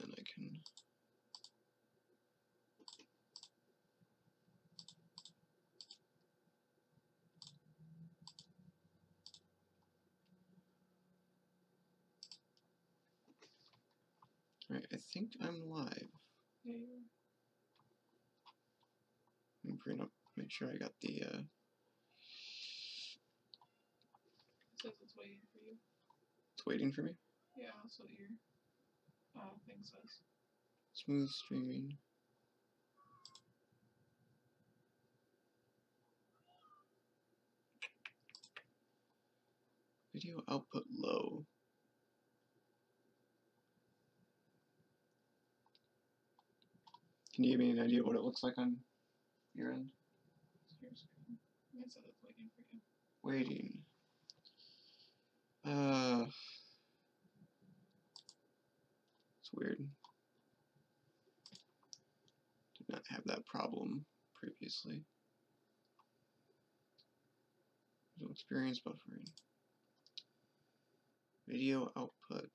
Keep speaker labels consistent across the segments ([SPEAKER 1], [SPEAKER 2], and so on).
[SPEAKER 1] then I can. Alright, I think I'm live.
[SPEAKER 2] Yeah, you are.
[SPEAKER 1] I'm bring up, make sure I got the.
[SPEAKER 2] It says it's waiting for you.
[SPEAKER 1] It's waiting for me.
[SPEAKER 2] Yeah, that's what your thing says.
[SPEAKER 1] Smooth streaming. Video output low. Can you give me an idea what it looks like on your end?
[SPEAKER 2] It's your screen. It says it's waiting for you.
[SPEAKER 1] Waiting. It's weird. Did not have that problem previously. No experience buffering. Video output.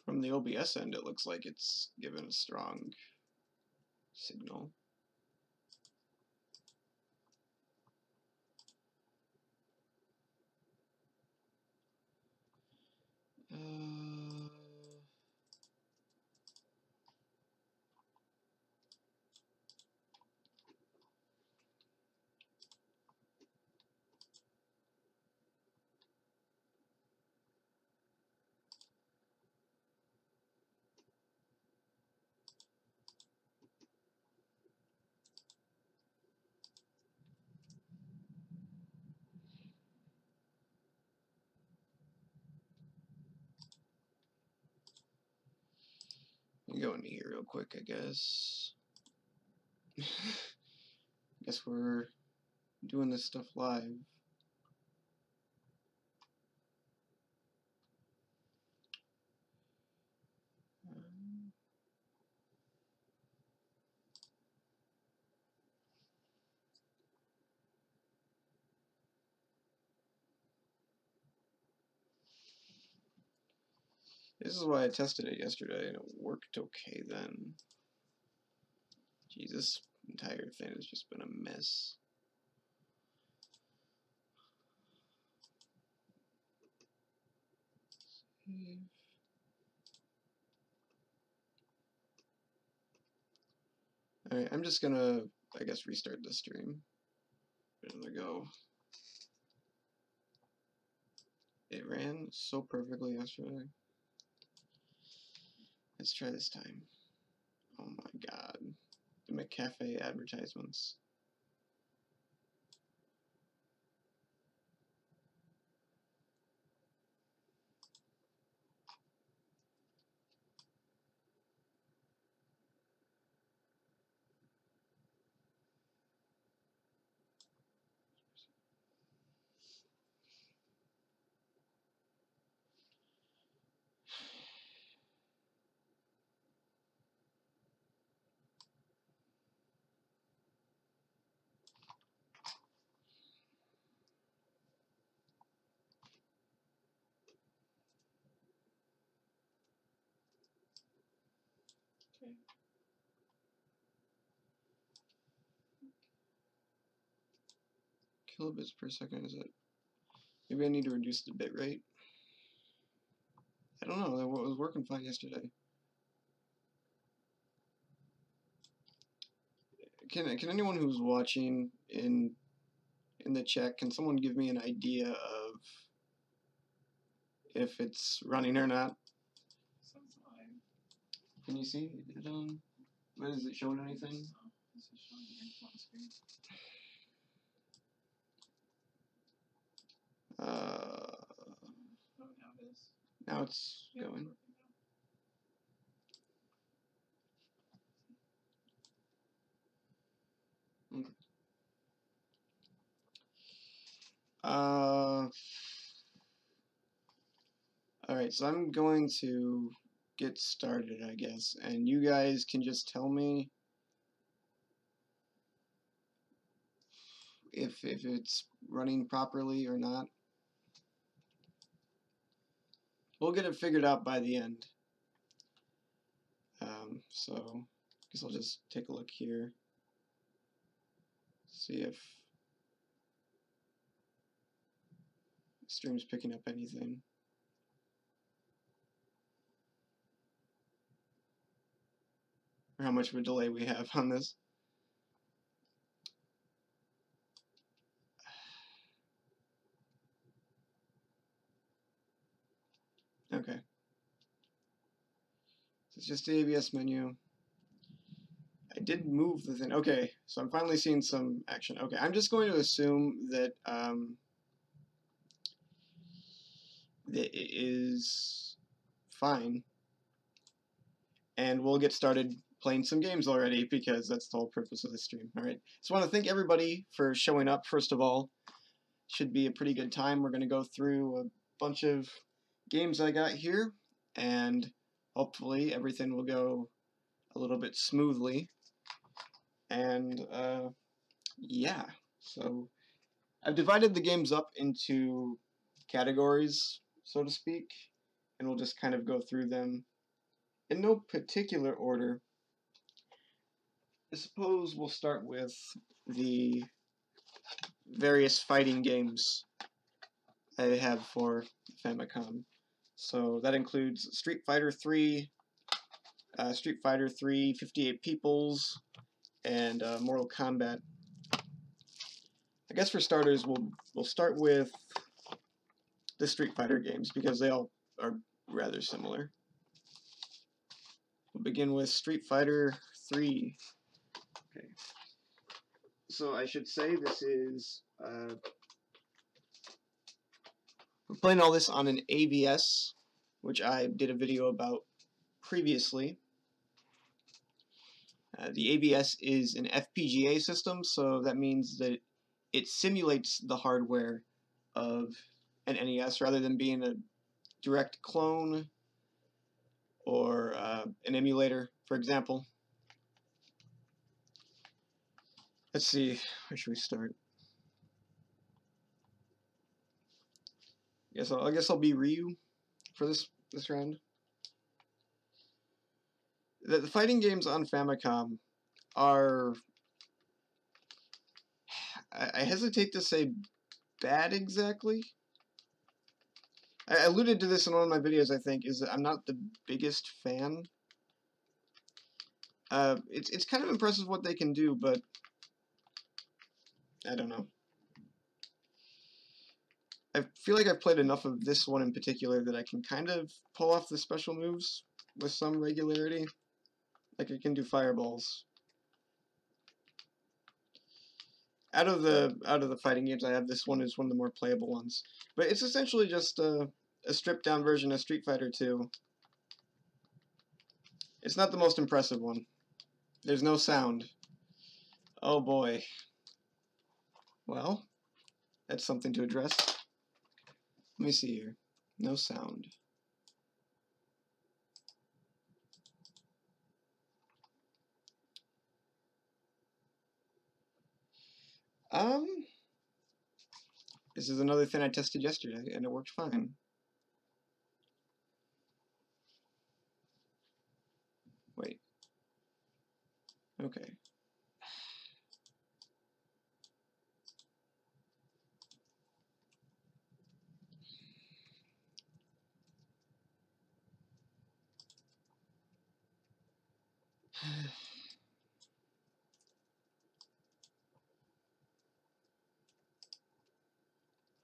[SPEAKER 1] From the OBS end, it looks like it's given a strong signal. Let me go into here real quick, I guess. Guess we're doing this stuff live. This is why I tested it yesterday, and it worked okay then. Jeez, this entire thing has just been a mess. Save. Alright, I'm just gonna, I guess, restart the stream. There we go. It ran so perfectly yesterday. Let's try this time. Oh my god. The McCafe advertisements.
[SPEAKER 2] Okay.
[SPEAKER 1] Kilobits per second, is it? Maybe I need to reduce the bit rate. I don't know, that was working fine yesterday. Can anyone who's watching in the chat, can someone give me an idea of if it's running or not?
[SPEAKER 2] Sounds live.
[SPEAKER 1] Can you see it on? What is it showing anything?
[SPEAKER 2] This is showing your phone screen.
[SPEAKER 1] Uh,
[SPEAKER 2] Oh, now it is.
[SPEAKER 1] now it's
[SPEAKER 2] Yeah, it's
[SPEAKER 1] going.
[SPEAKER 2] working now.
[SPEAKER 1] Okay. Alright, so I'm going to get started, I guess, and you guys can just tell me if it's running properly or not. we'll get it figured out by the end. So I guess I'll just take a look here, see if the stream's picking up anything. Or how much of a delay we have on this. Okay. It's just the ABS menu. I did move the thing. Okay, so I'm finally seeing some action. Okay, I'm just going to assume that that it is fine, and we'll get started playing some games already because that's the whole purpose of the stream. All right, just want to thank everybody for showing up. First of all, should be a pretty good time. We're going to go through a bunch of games I got here, and hopefully everything will go a little bit smoothly. And yeah, so I've divided the games up into categories, so to speak, and we'll just kind of go through them in no particular order. I suppose we'll start with the various fighting games I have for Famicom. So that includes Street Fighter 3, Street Fighter 3, 58 Peoples, and Mortal Kombat. I guess for starters, we'll start with the Street Fighter games because they all are rather similar. We'll begin with Street Fighter 3. Okay. So I should say this is we're playing all this on an AVS, which I did a video about previously. The AVS is an FPGA system, so that means that it simulates the hardware of an NES rather than being a direct clone or an emulator, for example. Let's see, where should we start? I guess I'll be Ryu for this round. The fighting games on Famicom are, I hesitate to say bad exactly. I alluded to this in one of my videos, I think, is that I'm not the biggest fan. It's kind of impressive what they can do, but I don't know. I feel like I've played enough of this one in particular that I can kind of pull off the special moves with some regularity. Like I can do fireballs. Out of the fighting games I have, this one is one of the more playable ones. But it's essentially just a stripped down version of Street Fighter 2. It's not the most impressive one. There's no sound. Oh boy. Well, that's something to address. Let me see here. No sound. This is another thing I tested yesterday, and it worked fine. Wait. Okay.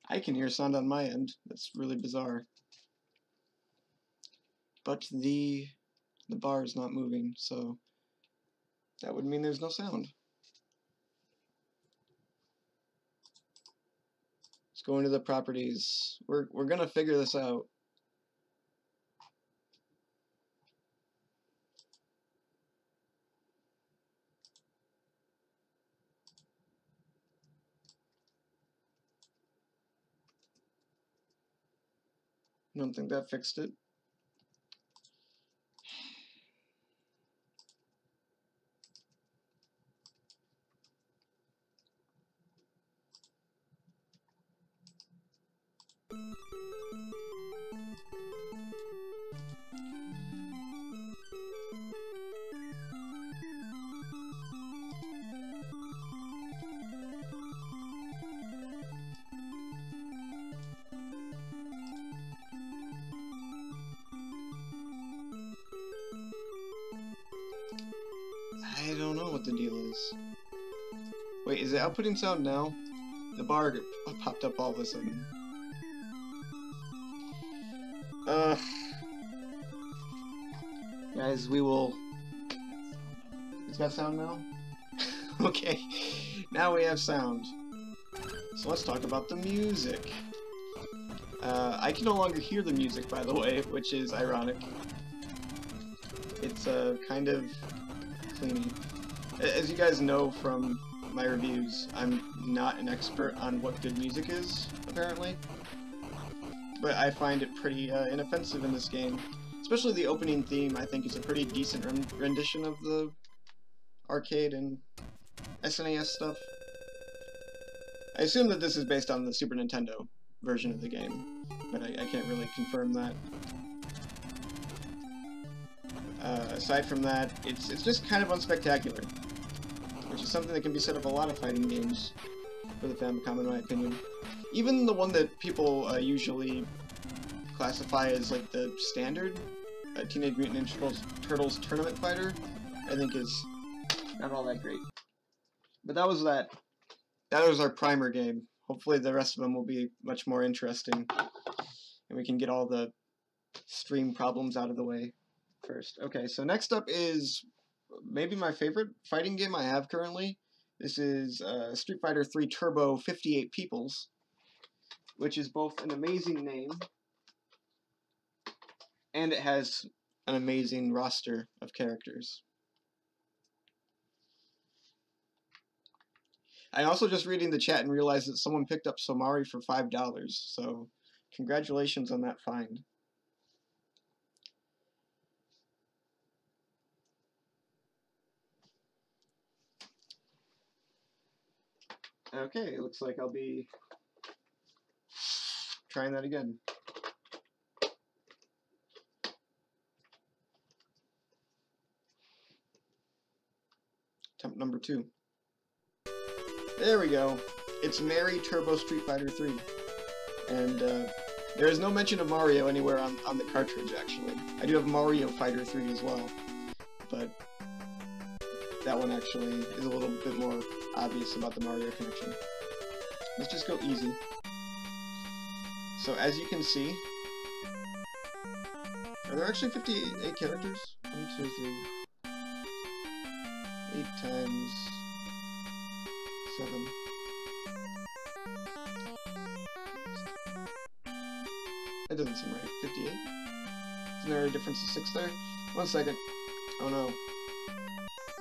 [SPEAKER 1] I can hear sound on my end. That's really bizarre. But the bar is not moving, so that would mean there's no sound. Let's go into the properties. We're gonna figure this out. I don't think that fixed it. I don't know what the deal is. Wait, is it outputting sound now? The bar popped up all of a sudden. Guys, we will... It's got sound now? Okay, now we have sound. So let's talk about the music. I can no longer hear the music, by the way, which is ironic. It's kind of cleany. As you guys know from my reviews, I'm not an expert on what good music is, apparently. But I find it pretty inoffensive in this game. Especially the opening theme, I think is a pretty decent rendition of the arcade and SNES stuff. I assume that this is based on the Super Nintendo version of the game, but I can't really confirm that. Aside from that, it's just kind of unspectacular, which is something that can be said of a lot of fighting games for the Famicom, in my opinion. Even the one that people usually classify as like the standard Teenage Mutant Ninja Turtles Tournament Fighter, I think is not all that great. But that was that. That was our primer game. Hopefully the rest of them will be much more interesting, and we can get all the stream problems out of the way first. Okay, so next up is maybe my favorite fighting game I have currently. This is Street Fighter 3 Turbo 58 Peoples, which is both an amazing name, and it has an amazing roster of characters. I also just reading the chat and realized that someone picked up Somari for $5, so congratulations on that find. Okay, looks like I'll be trying that again. Attempt number 2. There we go. It's Mary Turbo Street Fighter 3. And there is no mention of Mario anywhere on the cartridge, actually. I do have Mario Fighter 3 as well, but that one actually is a little bit more obvious about the Mario connection. Let's just go easy. So as you can see, are there actually 58 characters? 1, 2, 3, 8 times 7. That doesn't seem right. 58? Isn't there a difference of 6 there? 1 second. Oh no.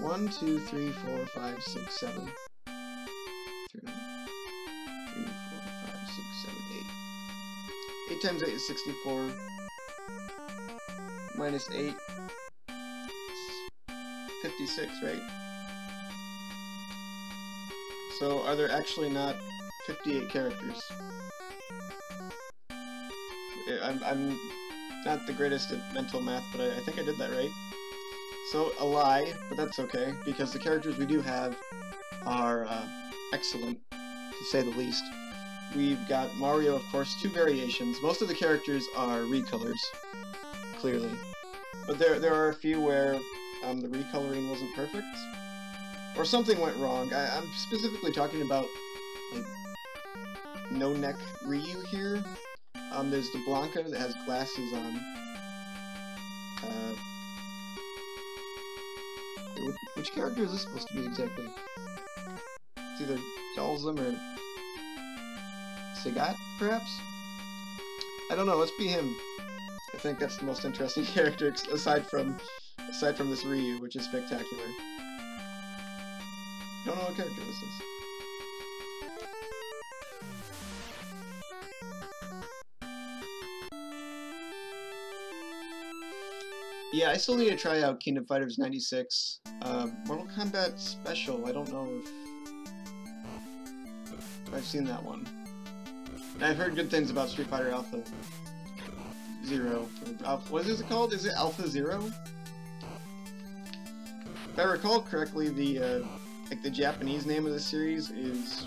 [SPEAKER 1] 1, 2, 3, 4, 5, 6, 7. 3, 4, 5, 6, 7, 8. 8 times 8 is 64. Minus 8. 56, right? So are there actually not 58 characters? I'm not the greatest at mental math, but I think I did that right. So a lie, but that's okay, because the characters we do have are excellent, to say the least. We've got Mario, of course, 2 variations. Most of the characters are recolors, clearly. But there are a few where the recoloring wasn't perfect, or something went wrong. I'm specifically talking about like no-neck Ryu here. There's the Blanca that has glasses on. Which character is this supposed to be exactly? It's either Dalsum or Sagat, perhaps? I don't know, let's be him. I think that's the most interesting character aside from this Ryu, which is spectacular. Don't know what character this is. Yeah, I still need to try out Kingdom Fighters 96. Mortal Kombat Special, I don't know if I've seen that one. And I've heard good things about Street Fighter Alpha Zero. What is it called? Is it Alpha Zero? If I recall correctly, the Japanese name of the series is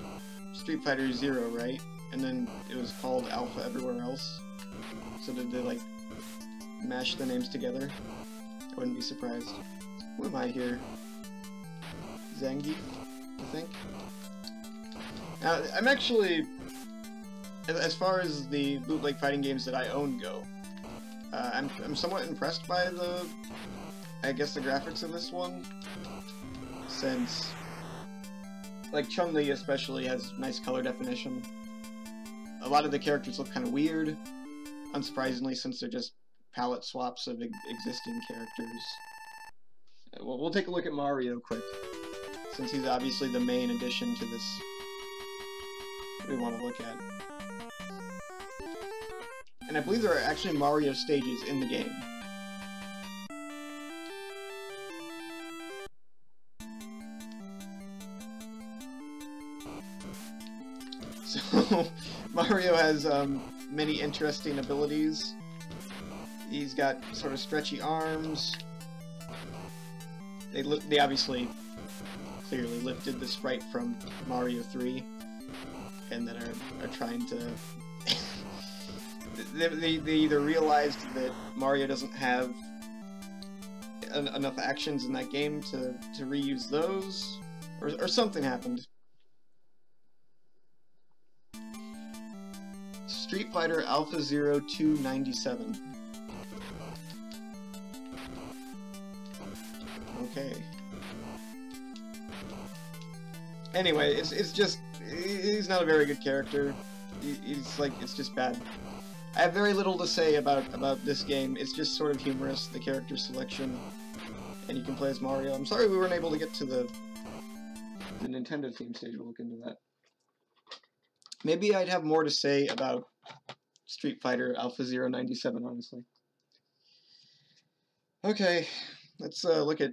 [SPEAKER 1] Street Fighter Zero, right? And then it was called Alpha everywhere else. So did they like mash the names together? I wouldn't be surprised. Who am I here? Zangief, I think. Now, I'm actually, as far as the bootleg fighting games that I own go, I'm somewhat impressed by I guess the graphics in this one, since, like, Chun-Li especially has nice color definition. A lot of the characters look kind of weird, unsurprisingly, since they're just palette swaps of existing characters. We'll take a look at Mario quick, since he's obviously the main addition to this we want to look at. And I believe there are actually Mario stages in the game. So, Mario has many interesting abilities. He's got sort of stretchy arms. They obviously clearly lifted the sprite from Mario 3, and then are trying to... they either realized that Mario doesn't have enough actions in that game to reuse those, or something happened. Street Fighter Alpha 0297. Okay. Anyway, it's just, he's not a very good character. He's like, it's just bad. I have very little to say about this game. It's just sort of humorous, the character selection, and you can play as Mario. I'm sorry we weren't able to get to the Nintendo theme stage. We'll look into that. Maybe I'd have more to say about Street Fighter Alpha 097, honestly. Okay, let's look at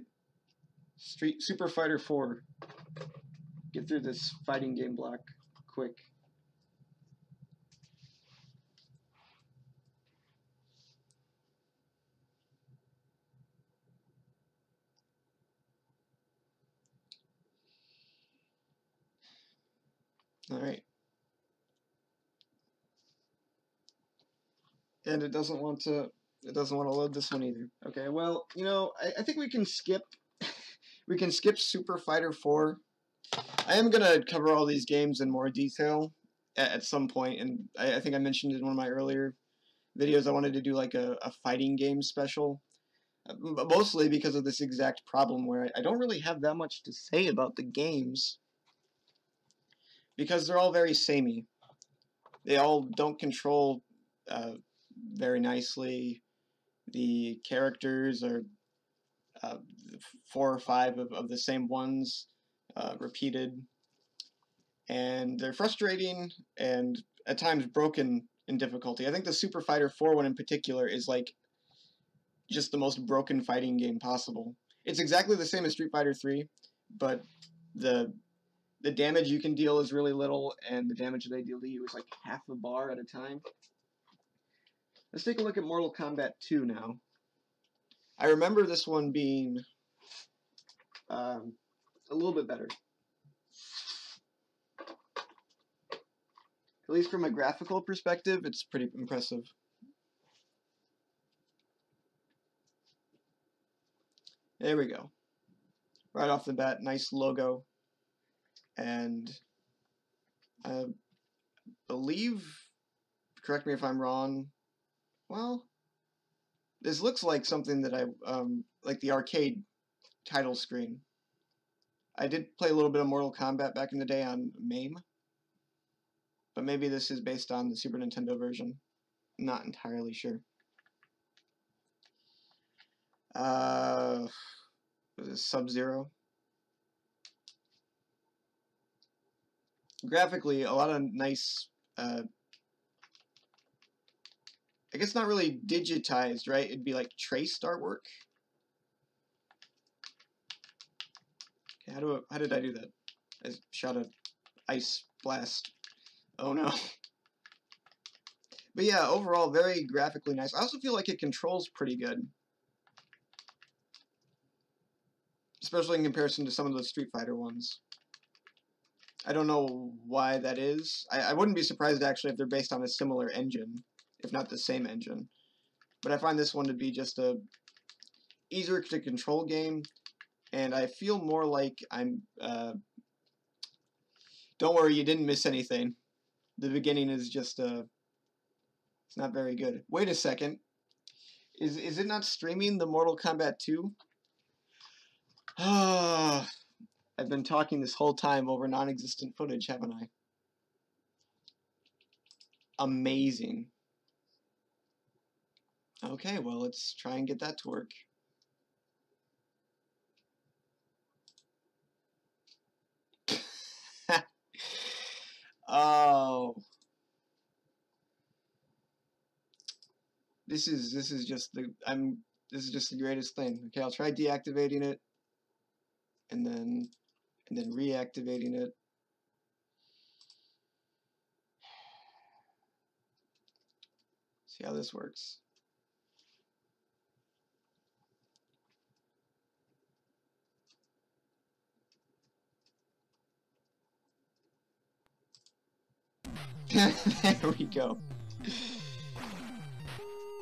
[SPEAKER 1] Super Fighter 4. Get through this fighting game block quick. Alright. And it doesn't want to load this one either. Okay, well, you know, I think we can skip Super Fighter 4. I am gonna cover all these games in more detail at some point, and I think I mentioned in one of my earlier videos I wanted to do like a fighting game special. Mostly because of this exact problem where I don't really have that much to say about the games, because they're all very samey. They all don't control very nicely. The characters are 4 or 5 of the same ones repeated, and they're frustrating and at times broken in difficulty. I think the Super Fighter 4 one in particular is like just the most broken fighting game possible. It's exactly the same as Street Fighter 3, but the damage you can deal is really little, and the damage they deal to you is like half a bar at a time. Let's take a look at Mortal Kombat 2 now. I remember this one being a little bit better. At least from a graphical perspective, it's pretty impressive. There we go. Right off the bat, nice logo. And I believe, correct me if I'm wrong, well, this looks like something that like the arcade title screen. I did play a little bit of Mortal Kombat back in the day on MAME, but maybe this is based on the Super Nintendo version. I'm not entirely sure. Was it Sub-Zero? Graphically, a lot of nice, I guess not really digitized, right? It'd be like traced artwork. Okay, how did I do that? I shot a ice blast. Oh no. But yeah, overall, very graphically nice. I also feel like it controls pretty good, especially in comparison to some of the Street Fighter ones. I don't know why that is. I wouldn't be surprised actually if they're based on a similar engine, if not the same engine. But I find this one to be just a easier to control game. and I feel more like I'm, don't worry, you didn't miss anything. The beginning is just, it's not very good. Wait a second. Is it not streaming the Mortal Kombat 2? Ah, I've been talking this whole time over non-existent footage, haven't I? Amazing. Okay, well, let's try and get that to work. Oh. This is just the greatest thing. Okay, I'll try deactivating it and then reactivating it. See how this works. There we go.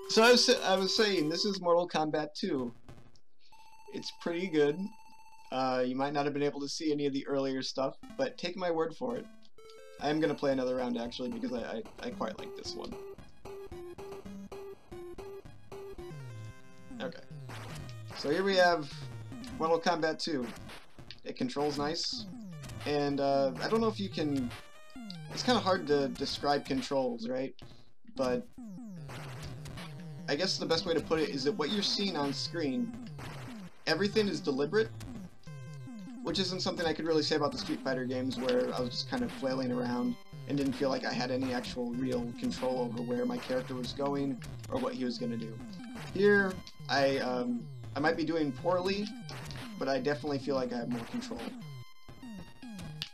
[SPEAKER 1] So I was saying, this is Mortal Kombat 2. It's pretty good. You might not have been able to see any of the earlier stuff, but take my word for it. I am going to play another round, actually, because I quite like this one. Okay. So here we have Mortal Kombat 2. It controls nice, and I don't know if you can... It's kind of hard to describe controls, right? But I guess the best way to put it is that what you're seeing on screen, everything is deliberate, which isn't something I could really say about the Street Fighter games, where I was just kind of flailing around and didn't feel like I had any actual real control over where my character was going or what he was going to do. Here, I might be doing poorly, but I definitely feel like I have more control.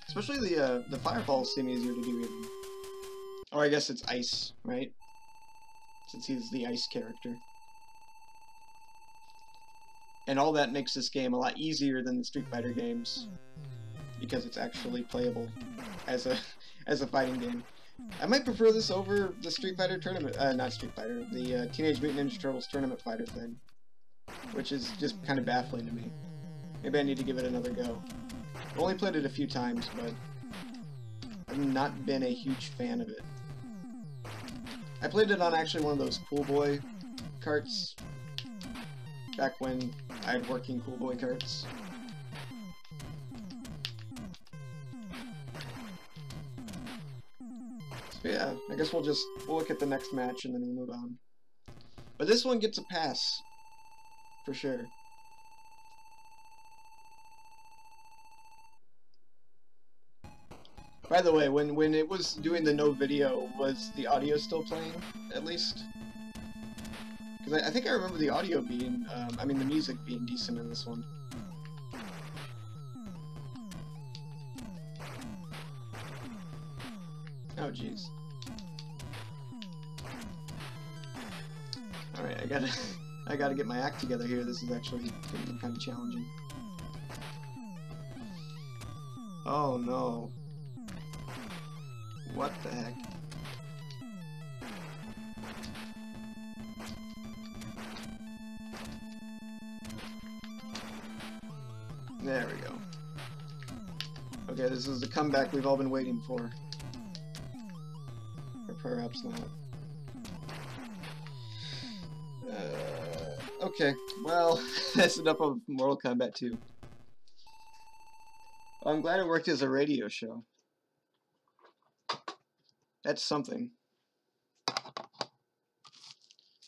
[SPEAKER 1] Especially the fireballs seem easier to do even. Or I guess it's ice, right? Since he's the ice character. And all that makes this game a lot easier than the Street Fighter games, because it's actually playable as a fighting game. I might prefer this over the Street Fighter tournament, not Street Fighter, the Teenage Mutant Ninja Turtles tournament fighter thing, which is just kind of baffling to me. Maybe I need to give it another go. I've only played it a few times, but I've not been a huge fan of it. I played it on actually one of those Cool Boy carts, back when I had working Cool Boy carts. So yeah, I guess we'll look at the next match and then we'll move on. But this one gets a pass, for sure. By the way, when it was doing the no video, was the audio still playing, at least? Because I think I remember the audio being, I mean the music being decent in this one. Oh jeez. Alright, I gotta get my act together here. This is actually getting kind of challenging. Oh no. What the heck? There we go. Okay, this is the comeback we've all been waiting for. Or perhaps not. Okay, well, that's enough of Mortal Kombat 2. I'm glad it worked as a radio show. That's something.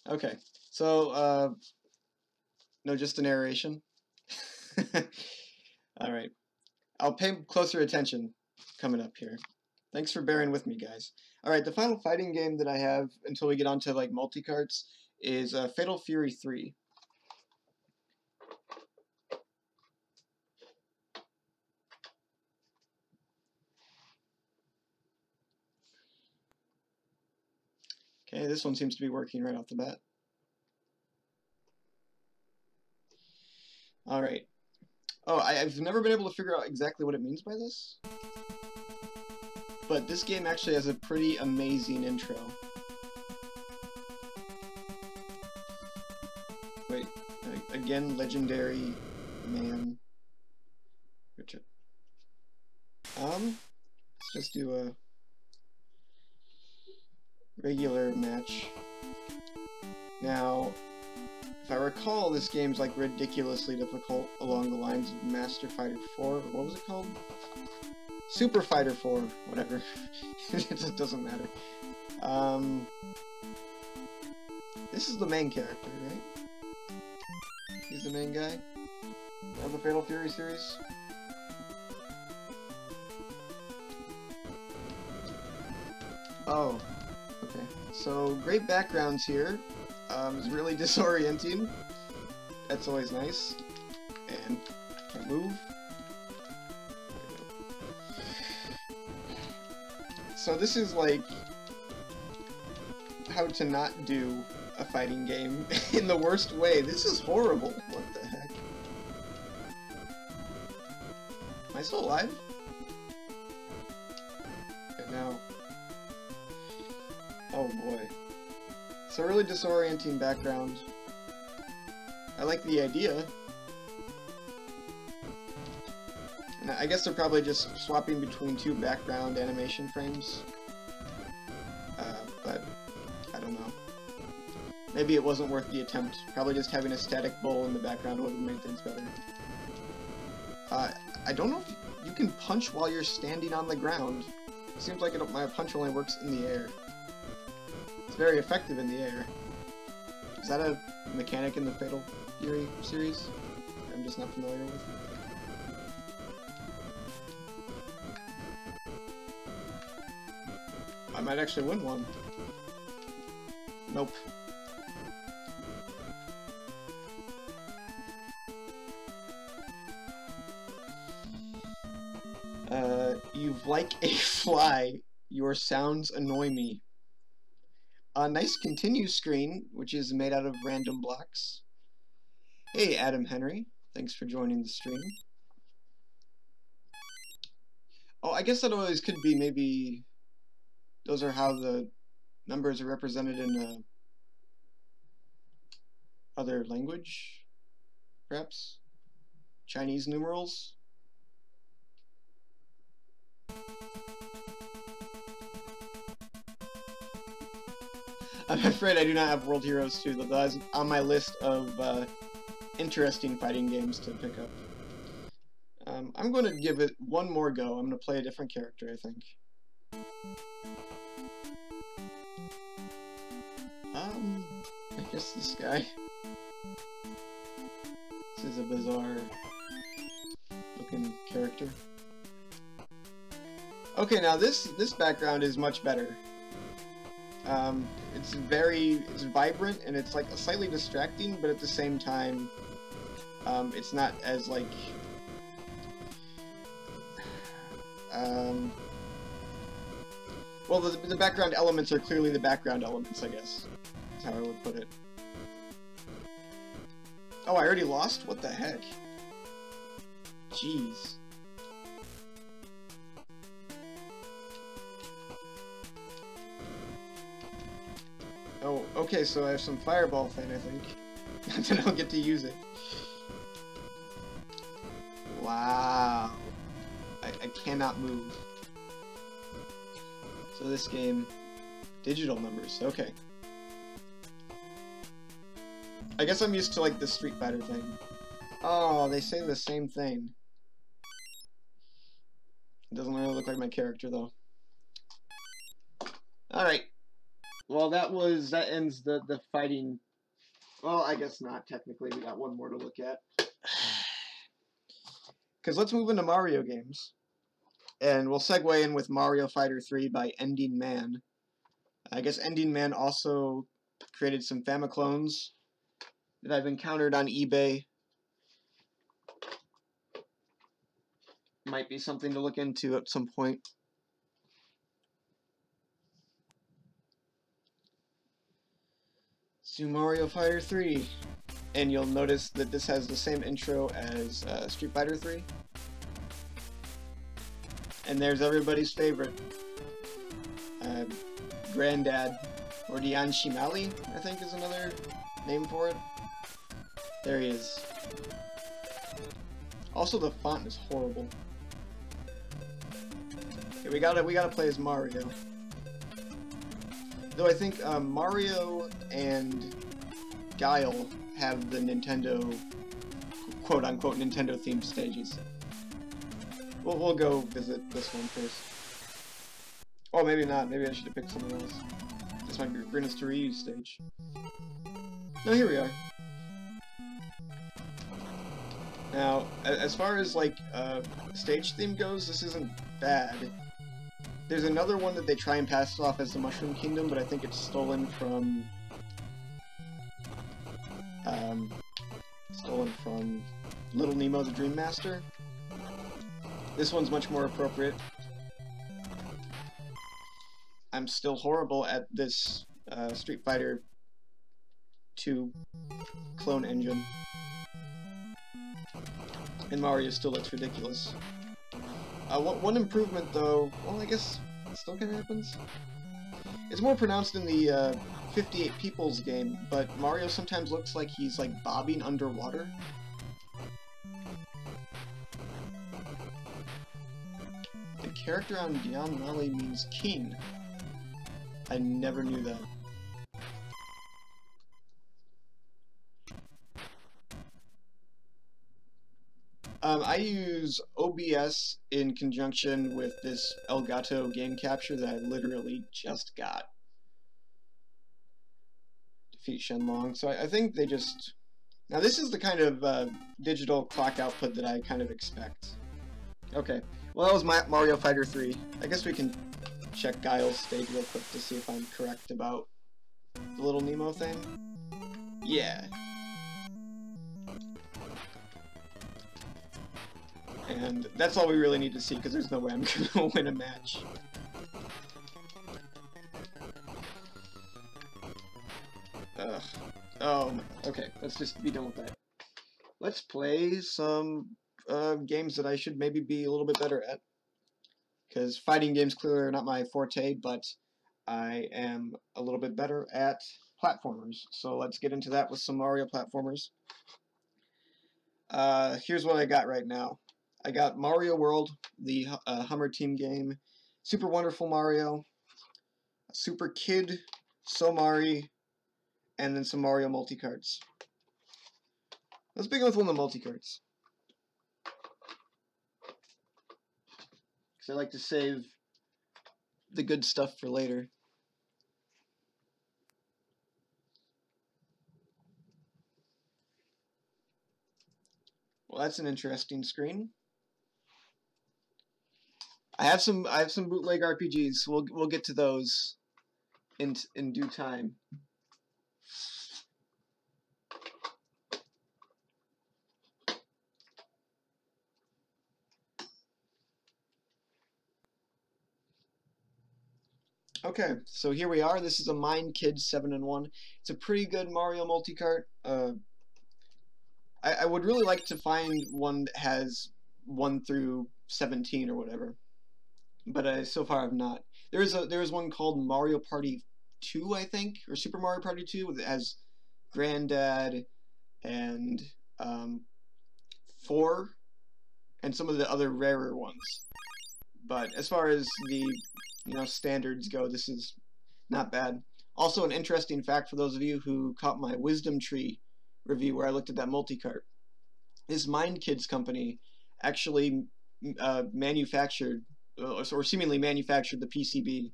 [SPEAKER 1] Okay, so, no, just a narration. Alright, I'll pay closer attention coming up here. Thanks for bearing with me, guys. Alright, the final fighting game that I have until we get onto, like, multi-carts is Fatal Fury 3. Okay, this one seems to be working right off the bat. Alright. Oh, I've never been able to figure out exactly what it means by this. But this game actually has a pretty amazing intro. Wait, again, legendary man. Let's just do a regular match. Now, if I recall, this game's like ridiculously difficult along the lines of Master Fighter 4. What was it called? Super Fighter 4, whatever. It just doesn't matter. This is the main character, right? He's the main guy of the Fatal Fury series. Oh, okay. So, great backgrounds here. It's really disorienting. That's always nice. And can't move. So this is like how to not do a fighting game in the worst way. This is horrible. What the heck? Am I still alive? Okay, now. Oh boy. It's a really disorienting background. I like the idea. And I guess they're probably just swapping between two background animation frames. But I don't know. Maybe it wasn't worth the attempt. Probably just having a static bowl in the background would have made things better. I don't know if you can punch while you're standing on the ground. It seems like my punch only works in the air. It's very effective in the air. Is that a mechanic in the Fatal Fury series I'm just not familiar with? I might actually win one. Nope. You've like a fly. Your sounds annoy me. A nice continue screen, which is made out of random blocks. Hey, Adam Henry. Thanks for joining the stream. Oh, I guess that always could be maybe those are how the numbers are represented in other language, perhaps? Chinese numerals? I'm afraid I do not have World Heroes 2, though that is on my list of interesting fighting games to pick up. I'm going to give it one more go. I'm going to play a different character, I think. I guess this guy. This is a bizarre looking character. Okay, now this background is much better. It's vibrant and it's like slightly distracting, but at the same time, it's not as like, well, the background elements are clearly the background elements, I guess. That's how I would put it. Oh, I already lost? What the heck? Jeez. Oh, okay, so I have some fireball thing, I think. Then I'll get to use it. Wow. I cannot move. So this game, digital numbers, okay. I guess I'm used to like the Street Fighter thing. Oh, they say the same thing. It doesn't really look like my character though. Alright. Well, that ends the fighting. Well, I guess not, technically. We got one more to look at. Because let's move into Mario games. And we'll segue in with Mario Fighter 3 by Ending Man. I guess Ending Man also created some Famiclones that I've encountered on eBay. Might be something to look into at some point. Let's do Mario Fighter 3. And you'll notice that this has the same intro as Street Fighter 3. And there's everybody's favorite. Granddad. Or Dian Shimali, I think is another name for it. There he is. Also, the font is horrible. Okay, we gotta play as Mario. Though I think Mario and Guile have the Nintendo, quote-unquote, Nintendo-themed stages. We'll go visit this one first. Oh, maybe not. Maybe I should have picked someone else. This might bring us to Ryu's stage. No, here we are. Now, as far as, like, stage theme goes, this isn't bad. There's another one that they try and pass off as the Mushroom Kingdom, but I think it's stolen from Little Nemo the Dream Master. This one's much more appropriate. I'm still horrible at this Street Fighter 2 clone engine. And Mario still looks ridiculous. One improvement, though, well, I guess it still kind of happens. It's more pronounced in the 58 Peoples game, but Mario sometimes looks like he's, like, bobbing underwater. The character on Dion Mali means king. I never knew that. I use OBS in conjunction with this Elgato game capture that I literally just got. Defeat Shenlong. So I think they just... Now this is the kind of digital clock output that I kind of expect. Okay. Well, that was Mario Fighter 3. I guess we can check Guile's stage real quick to see if I'm correct about the Little Nemo thing. Yeah. And that's all we really need to see, because there's no way I'm going to win a match. Ugh. Oh, okay. Let's just be done with that. Let's play some games that I should maybe be a little bit better at. Because fighting games clearly are not my forte, but I am a little bit better at platformers. So let's get into that with some Mario platformers. Here's what I got right now. I got Mario World, the Hummer Team game, Super Wonderful Mario, Super Kid, Somari, and then some Mario multi-carts. Let's begin with one of the multi-carts. Because I like to save the good stuff for later. Well, that's an interesting screen. I have some bootleg RPGs. We'll get to those in due time. Okay, so here we are. This is a Mind Kids 7-in-1. It's a pretty good Mario multi-cart. I would really like to find one that has 1 through 17 or whatever, but so far I've not. There is one called Mario Party 2, I think, or Super Mario Party 2, that has Granddad and 4 and some of the other rarer ones. But as far as the standards go, this is not bad. Also, an interesting fact for those of you who caught my Wisdom Tree review where I looked at that multi-cart. This Mind Kids company actually manufactured, or seemingly manufactured, the PCB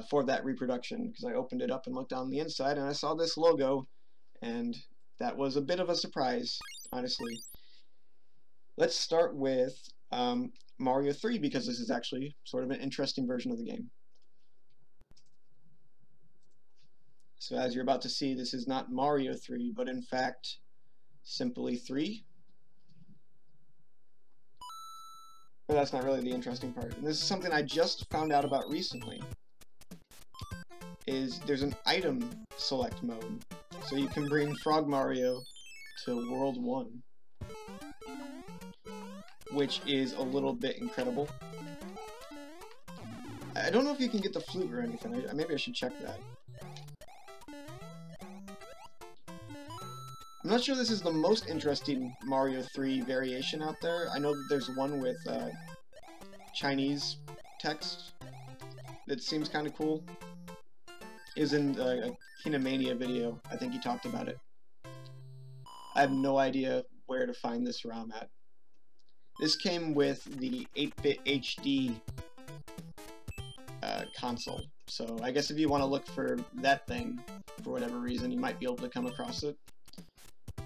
[SPEAKER 1] for that reproduction, because I opened it up and looked on the inside and I saw this logo, and that was a bit of a surprise, honestly. Let's start with Mario 3, because this is actually sort of an interesting version of the game. So as you're about to see, this is not Mario 3, but in fact, simply 3. But that's not really the interesting part. And this is something I just found out about recently. There's an item select mode. So you can bring Frog Mario to World 1. Which is a little bit incredible. I don't know if you can get the flute or anything. Maybe I should check that. I'm not sure this is the most interesting Mario 3 variation out there. I know that there's one with Chinese text that seems kind of cool is in a Kinemania video. I think he talked about it. I have no idea where to find this ROM at. This came with the 8-bit HD console, so I guess if you want to look for that thing for whatever reason, you might be able to come across it.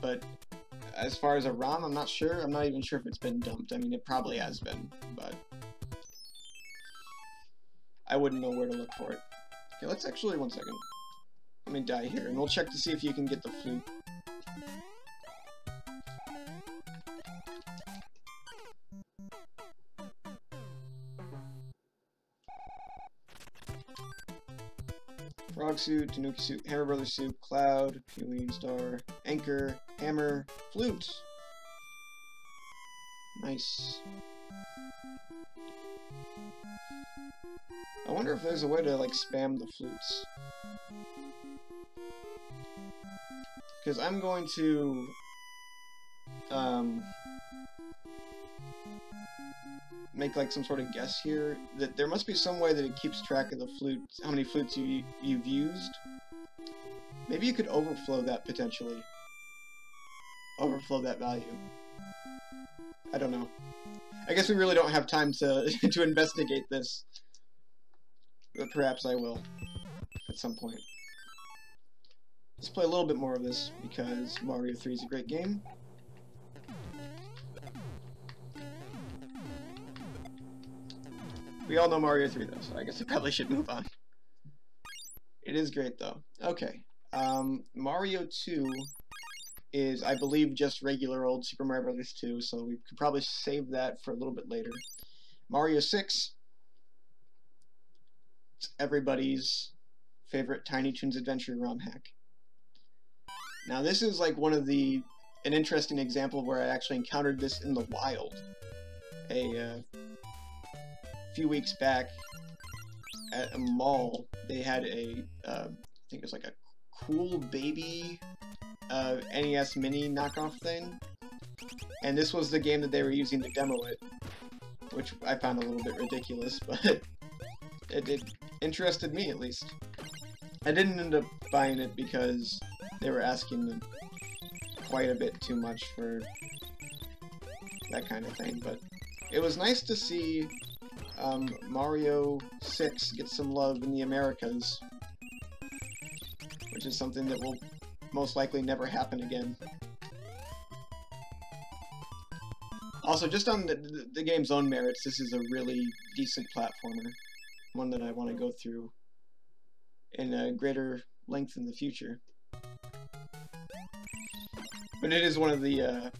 [SPEAKER 1] But as far as a ROM, I'm not sure. I'm not even sure if it's been dumped. I mean, it probably has been, but I wouldn't know where to look for it. Okay, let's actually, one second. Let me die here, and we'll check to see if you can get the flute. Frog suit, Tanuki suit, Hammer Brothers suit, Cloud, Helium Star, Anchor, Hammer, Flute. Nice. I wonder if there's a way to like spam the flutes. Because I'm going to make like some sort of guess here that there must be some way that it keeps track of the flutes, how many flutes you've used. Maybe you could overflow that potentially. Overflow that value. I don't know. I guess we really don't have time to to investigate this. But perhaps I will at some point. Let's play a little bit more of this because Mario 3 is a great game. We all know Mario 3 though, so I guess I probably should move on. It is great though. Okay. Mario 2 is, I believe, just regular old Super Mario Bros. 2, so we could probably save that for a little bit later. Mario 6. It's everybody's favorite Tiny Toons Adventure ROM hack. Now this is like an interesting example where I actually encountered this in the wild. A few weeks back at a mall, they had a, I think it was like a Cool Baby NES Mini knockoff thing. And this was the game that they were using to demo it, which I found a little bit ridiculous, but it interested me at least. I didn't end up buying it because they were asking quite a bit too much for that kind of thing, but it was nice to see Mario 6 get some love in the Americas, which is something that will most likely never happen again. Also, just on the game's own merits, this is a really decent platformer, one that I want to go through in a greater length in the future. But it is one of the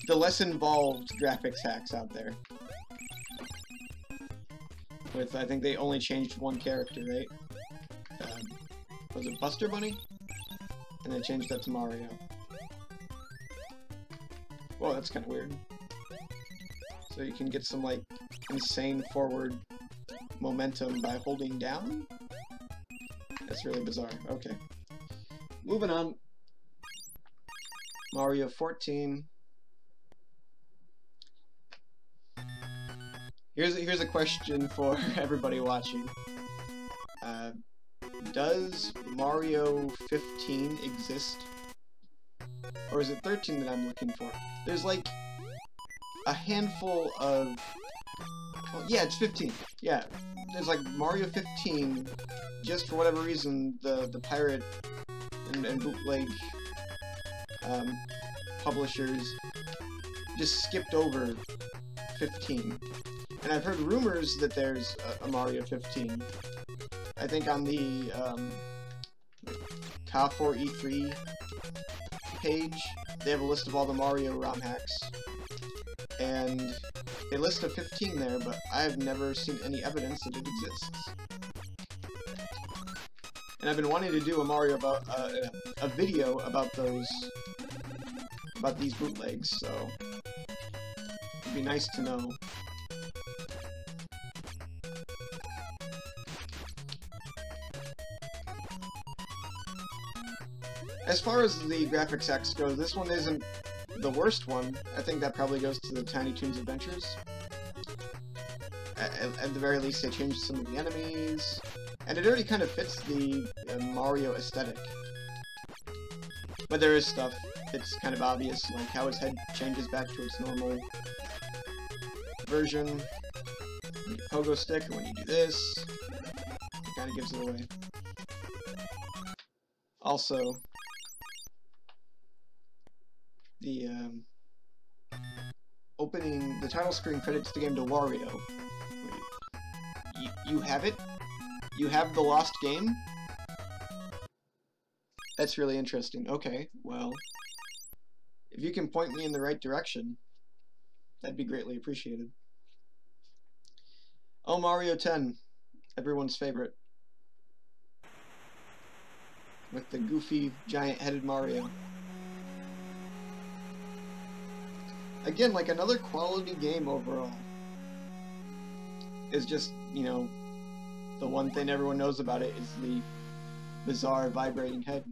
[SPEAKER 1] the less involved graphics hacks out there. With, I think they only changed one character, right? Was it Buster Bunny? And they changed that to Mario. Whoa, that's kind of weird. So you can get some, like, insane forward momentum by holding down? That's really bizarre. Okay. Moving on. Mario 14. Here's a question for everybody watching. Does Mario 15 exist? Or is it 13 that I'm looking for? There's like a handful of... Well, yeah, it's 15. Yeah, there's like Mario 15, just for whatever reason, the pirate and bootleg publishers just skipped over 15. And I've heard rumors that there's a Mario 15. I think on the Ka4E3 page, they have a list of all the Mario ROM hacks. And they list a 15 there, but I've never seen any evidence that it exists. And I've been wanting to do a Mario about a video about these bootlegs, so it'd be nice to know. As far as the graphics hacks go, this one isn't the worst one. I think that probably goes to the Tiny Toons Adventures. at the very least, they changed some of the enemies, and it already kind of fits the Mario aesthetic. But there is stuff that's kind of obvious, like how his head changes back to its normal version. When you pogo stick, or when you do this, it kind of gives it away. Also, the opening, the title screen credits the game to Wario. You have it? You have the lost game? That's really interesting. Okay, well, if you can point me in the right direction, that'd be greatly appreciated. Oh, Mario 10, everyone's favorite. With the goofy, giant-headed Mario. Again, like another quality game overall. Is just, you know, the one thing everyone knows about it is the bizarre vibrating head.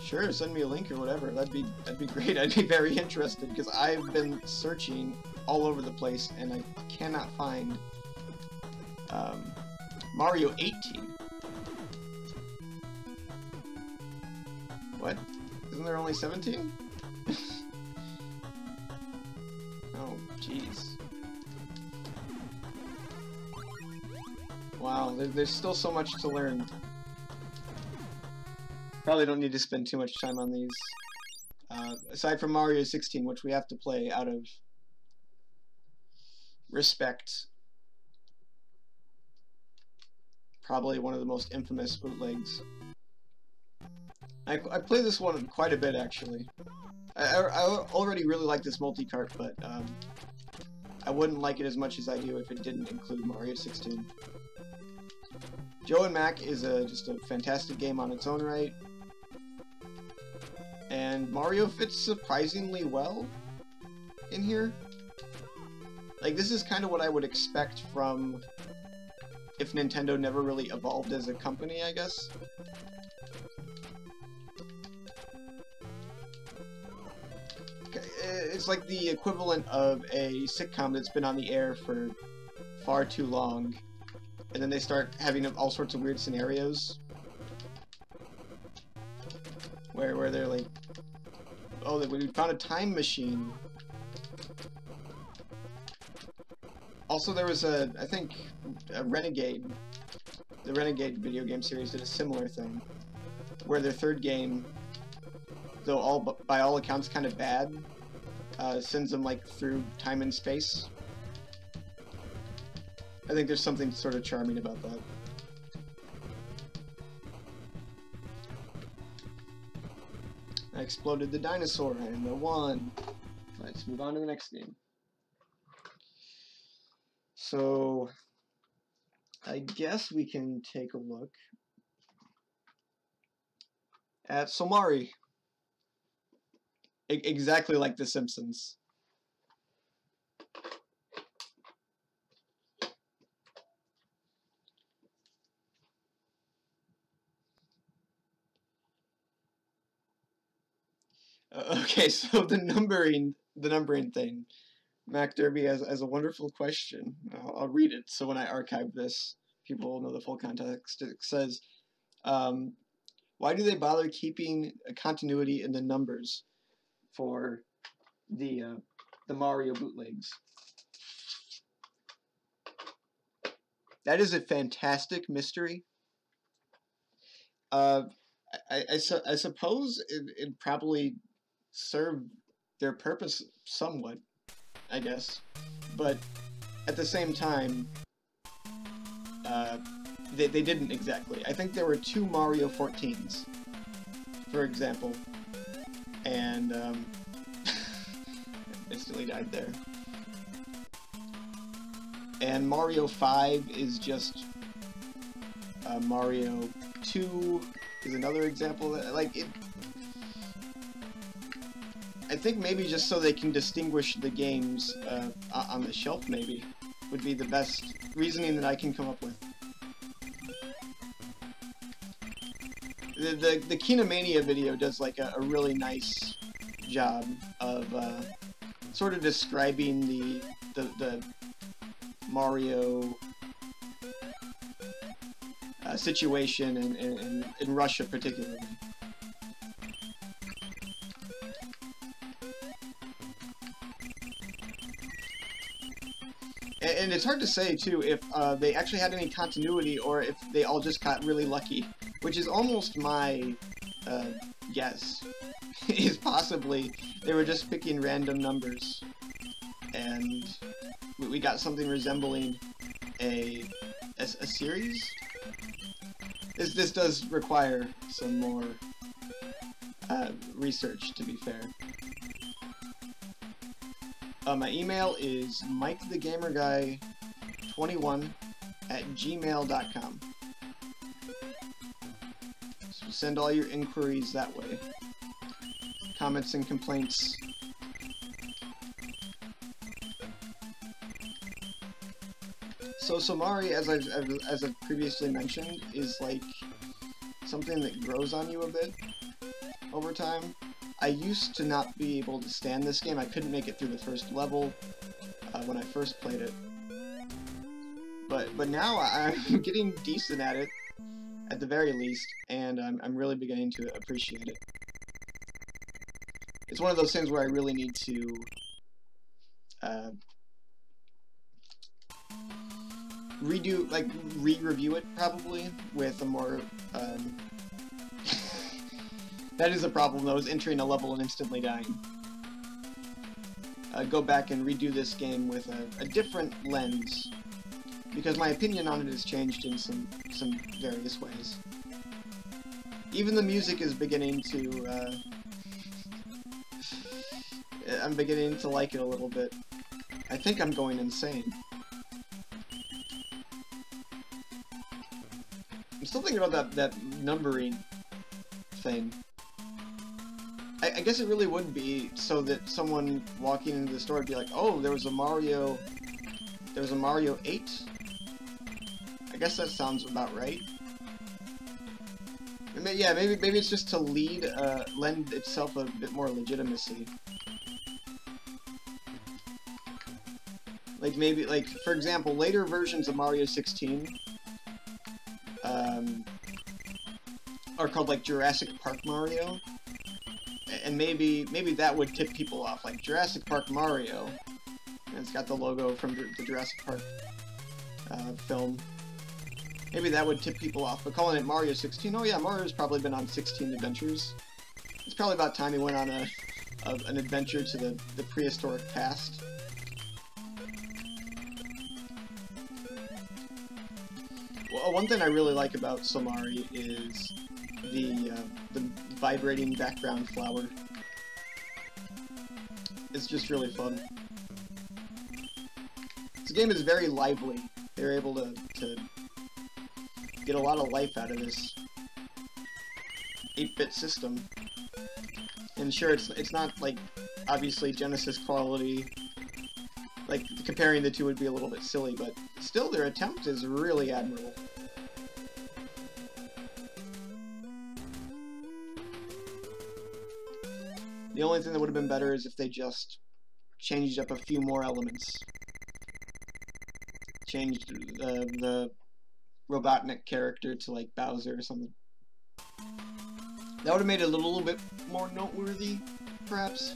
[SPEAKER 1] Sure, send me a link or whatever. That'd be great. I'd be very interested because I've been searching all over the place and I cannot find Mario 18. What? Isn't there only 17? Oh, jeez. Wow, there's still so much to learn. Probably don't need to spend too much time on these. Aside from Mario 16, which we have to play out of respect. Probably one of the most infamous bootlegs. I play this one quite a bit, actually. I already really like this multi-cart, but I wouldn't like it as much as I do if it didn't include Mario 16. Joe and Mac is just a fantastic game on its own right. And Mario fits surprisingly well in here. Like, this is kind of what I would expect from if Nintendo never really evolved as a company, I guess. It's like the equivalent of a sitcom that's been on the air for far too long, and then they start having all sorts of weird scenarios where they're like, oh, we found a time machine. Also, there was I think a Renegade. The Renegade video game series did a similar thing, where their third game, though by all accounts kind of bad, sends them like through time and space. I think there's something sort of charming about that. I exploded the dinosaur and I won. Let's move on to the next game. So, I guess we can take a look at Somari. Exactly like The Simpsons. Okay, so the numbering thing. Mac Derby has a wonderful question. I'll read it, so when I archive this, people will know the full context. It says, why do they bother keeping a continuity in the numbers for the Mario bootlegs? That is a fantastic mystery. I suppose it probably served their purpose somewhat, I guess, but at the same time, they didn't exactly. I think there were 2 Mario 14s, for example, and instantly died there. And Mario 5 is just Mario 2 is another example. Like it, I think maybe just so they can distinguish the games on the shelf, maybe, would be the best reasoning that I can come up with. The Kinomania video does like a really nice job of sort of describing the Mario situation in Russia particularly. And it's hard to say, too, if they actually had any continuity or if they all just got really lucky, which is almost my guess, is possibly they were just picking random numbers, and we got something resembling a series? This does require some more research, to be fair. My email is mikethegamerguy21@gmail.com. So send all your inquiries that way. Comments and complaints. So Somari, as I've previously mentioned, is like something that grows on you a bit over time. I used to not be able to stand this game. I couldn't make it through the first level when I first played it. But now I'm getting decent at it, at the very least, and I'm really beginning to appreciate it. It's one of those things where I really need to re-review it, probably, with a more, that is a problem, though, is entering a level and instantly dying. Go back and redo this game with a different lens, because my opinion on it has changed in some various ways. Even the music is beginning to, I'm beginning to like it a little bit. I think I'm going insane. I'm still thinking about that numbering thing. I guess it really would be so that someone walking into the store would be like, oh, there was a Mario 8? I guess that sounds about right. Yeah, maybe it's just to lend itself a bit more legitimacy. Like maybe, like, for example, later versions of Mario 16 are called like Jurassic Park Mario, and maybe that would tip people off, like Jurassic Park Mario, and it's got the logo from the Jurassic Park film. Maybe that would tip people off, but calling it Mario 16, oh yeah, Mario's probably been on 16 adventures. It's probably about time he went on an adventure to the prehistoric past. Well, one thing I really like about Somari is the vibrating background flower. It's just really fun. This game is very lively. They're able to get a lot of life out of this 8-bit system. And sure, it's not like obviously Genesis quality. Like comparing the two would be a little bit silly, but still their attempt is really admirable. The only thing that would have been better is if they just changed up a few more elements. Changed the Robotnik character to like Bowser or something. That would have made it a little bit more noteworthy, perhaps.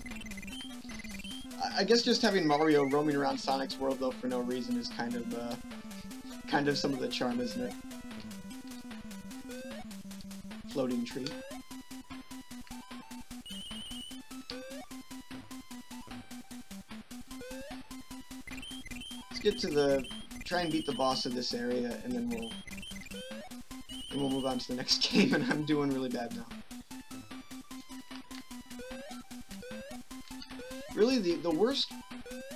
[SPEAKER 1] I guess just having Mario roaming around Sonic's world though for no reason is kind of some of the charm, isn't it? Floating tree. Let's get to try and beat the boss of this area, and then we'll move on to the next game, and I'm doing really bad now. Really, the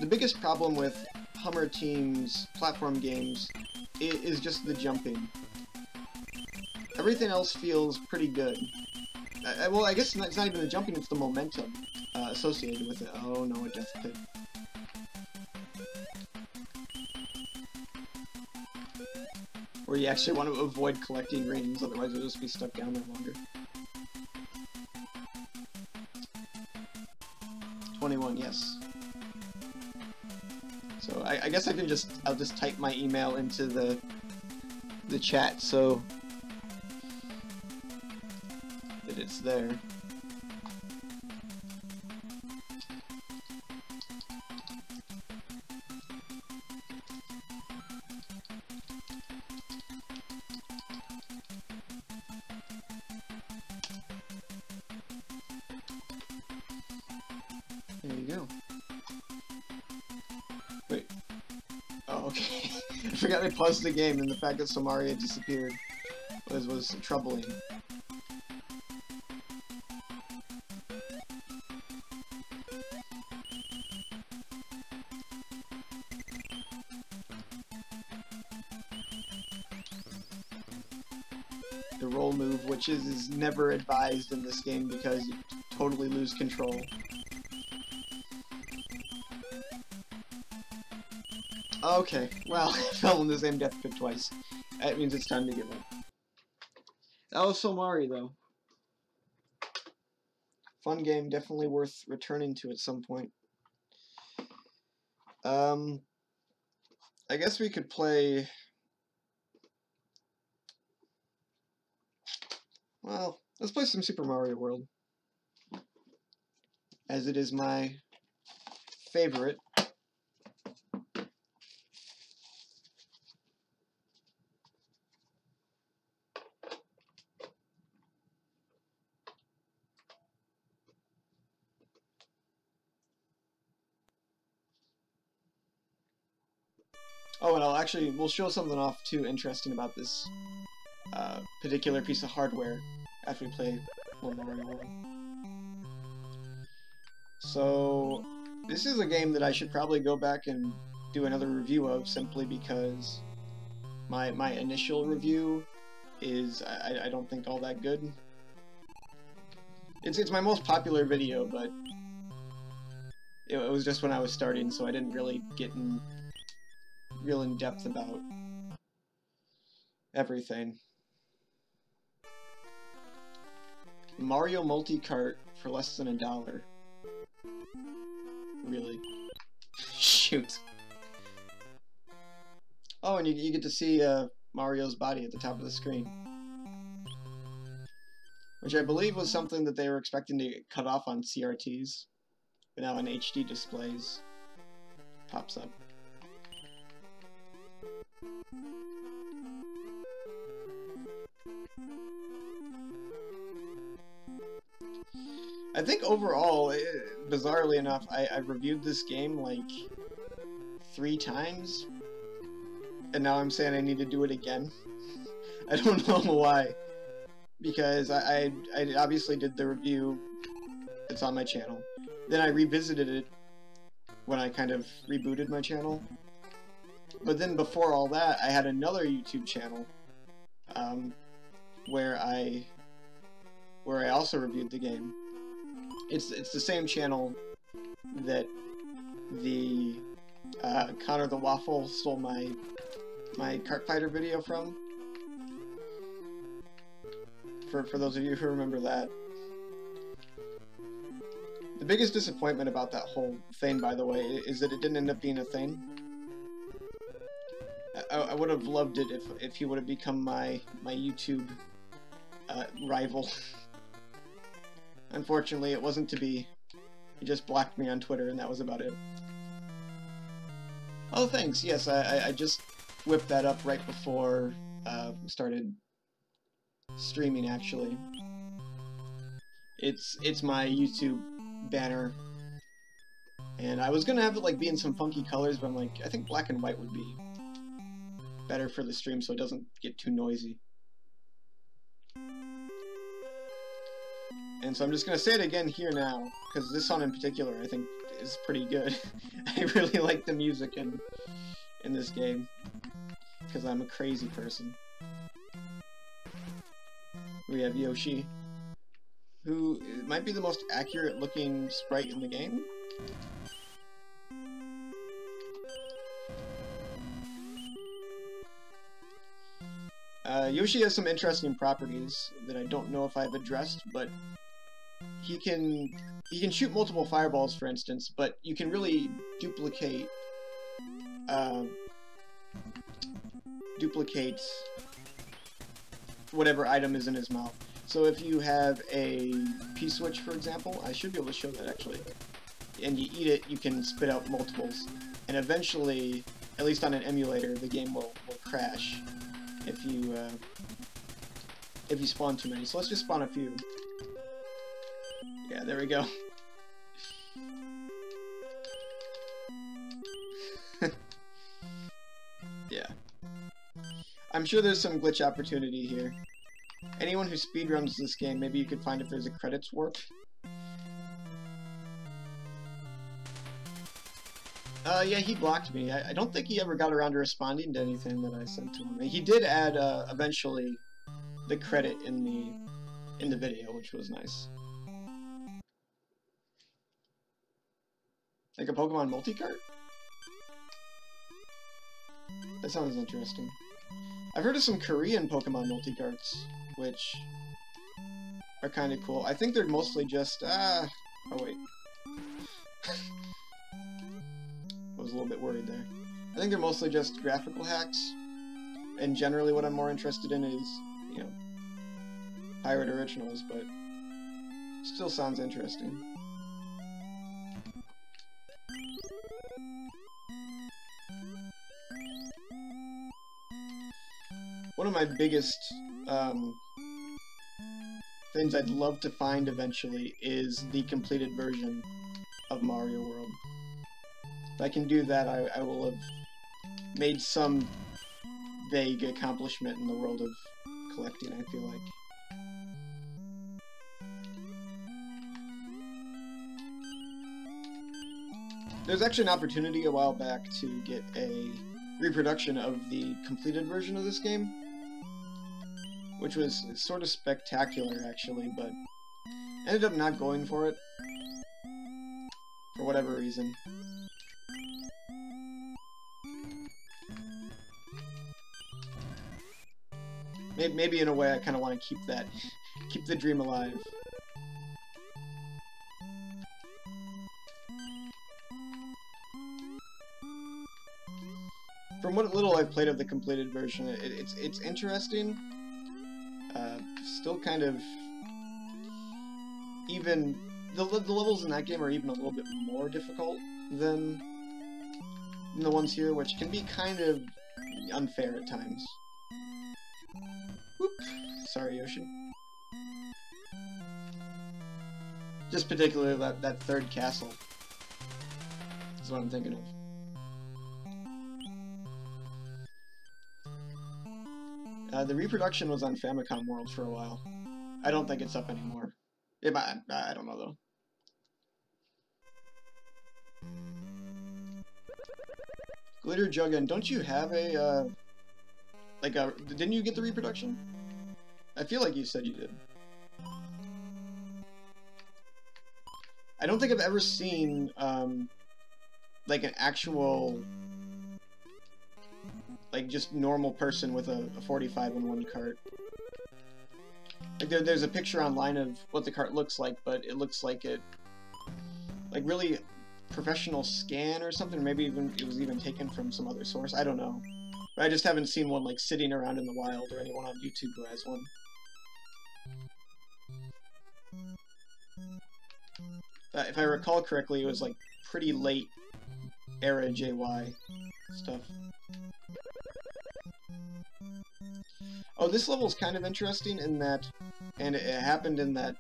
[SPEAKER 1] biggest problem with Hummer Team's platform games is just the jumping. Everything else feels pretty good. Well, I guess it's not even the jumping, it's the momentum associated with it. Oh no, a death pit. Where you actually want to avoid collecting rings, otherwise you'll just be stuck down there longer. 21, yes. So I guess I'll just type my email into the chat so that it's there. There you go. Wait. Oh, okay. I forgot I paused the game, and the fact that Somaria disappeared was troubling. The roll move, which is never advised in this game because you totally lose control. Okay, well, I fell in the same death pit twice. That means it's time to give up. That was Solmari, though. Fun game, definitely worth returning to at some point. I guess we could play... Well, let's play some Super Mario World, as it is my favorite. Oh, and we'll show something off too interesting about this particular piece of hardware after we play Mario World. So, this is a game that I should probably go back and do another review of, simply because my initial review is, I don't think, all that good. It's my most popular video, but it was just when I was starting, so I didn't really get real in depth about everything. Mario Multi-Kart for less than $1. Really? Shoot. Oh, and you get to see Mario's body at the top of the screen, which I believe was something that they were expecting to get cut off on CRTs, but now on HD displays pops up. I think overall, bizarrely enough, I reviewed this game like 3 times, and now I'm saying I need to do it again. I don't know why, because I obviously did the review. It's on my channel. Then I revisited it when I kind of rebooted my channel. But then before all that, I had another YouTube channel where I also reviewed the game. It's the same channel that the Connor the Waffle stole my Kart Fighter video from. For those of you who remember that. The biggest disappointment about that whole thing, by the way, is that it didn't end up being a thing. I would have loved it if he would have become my YouTube rival. Unfortunately, it wasn't to be. He just blocked me on Twitter, and that was about it. Oh, thanks. Yes, I just whipped that up right before we started streaming, actually. It's my YouTube banner, and I was gonna have it like be in some funky colors, but I'm like, I think black and white would be better for the stream so it doesn't get too noisy. And so I'm just going to say it again here now, because this song in particular I think is pretty good. I really like the music in this game, because I'm a crazy person. We have Yoshi, who might be the most accurate looking sprite in the game. Yoshi has some interesting properties that I don't know if I've addressed, but he can shoot multiple fireballs, for instance, but you can really duplicate duplicate whatever item is in his mouth. So if you have a P-switch, for example, I should be able to show that actually, and you eat it, you can spit out multiples. And eventually, at least on an emulator, the game will crash if you spawn too many. So let's just spawn a few. Yeah, there we go. Yeah. I'm sure there's some glitch opportunity here. Anyone who speedruns this game, maybe you could find if there's a credits warp. Yeah, he blocked me. I don't think he ever got around to responding to anything that I sent to him. He did add, eventually, the credit in the video, which was nice. Like a Pokemon multi-cart? That sounds interesting. I've heard of some Korean Pokemon multi-carts, which are kind of cool. I think they're mostly just, oh wait. I was a little bit worried there. I think they're mostly just graphical hacks, and generally what I'm more interested in is, you know, pirate originals, but still sounds interesting. One of my biggest things I'd love to find eventually is the completed version of Mario World. If I can do that, I will have made some vague accomplishment in the world of collecting, I feel like. There's actually an opportunity a while back to get a reproduction of the completed version of this game, which was sort of spectacular actually, but ended up not going for it for whatever reason. Maybe in a way I kind of want to keep the dream alive. From what little I've played of the completed version, it's interesting. Still kind of, even the levels in that game are even a little bit more difficult than the ones here, which can be kind of unfair at times. Whoop! Sorry, Yoshi. Just particularly that third castle is what I'm thinking of. The reproduction was on Famicom World for a while. I don't think it's up anymore. I don't know though. Glitter Juggin, don't you have a didn't you get the reproduction? I feel like you said you did. I don't think I've ever seen like an actual, like, just normal person with a 45 in one cart. Like there's a picture online of what the cart looks like, but it looks like it, like, really professional scan or something, or maybe even it was even taken from some other source. I don't know. But I just haven't seen one like sitting around in the wild, or anyone on YouTube who has one. If I recall correctly, it was like pretty late era JY stuff. Oh, this level's kind of interesting in that, and it happened in that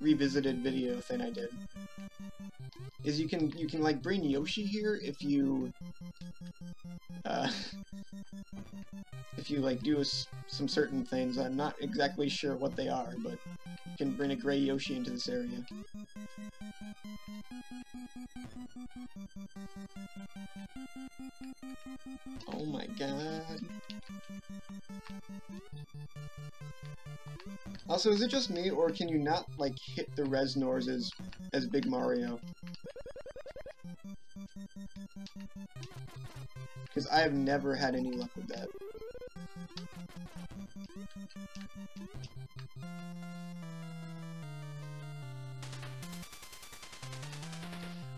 [SPEAKER 1] revisited video thing I did, is you can like bring Yoshi here if you like do some certain things. I'm not exactly sure what they are, but you can bring a gray Yoshi into this area. Oh my god. Also, is it just me, or can you not, like, hit the Resnors as Big Mario? Because I have never had any luck with that.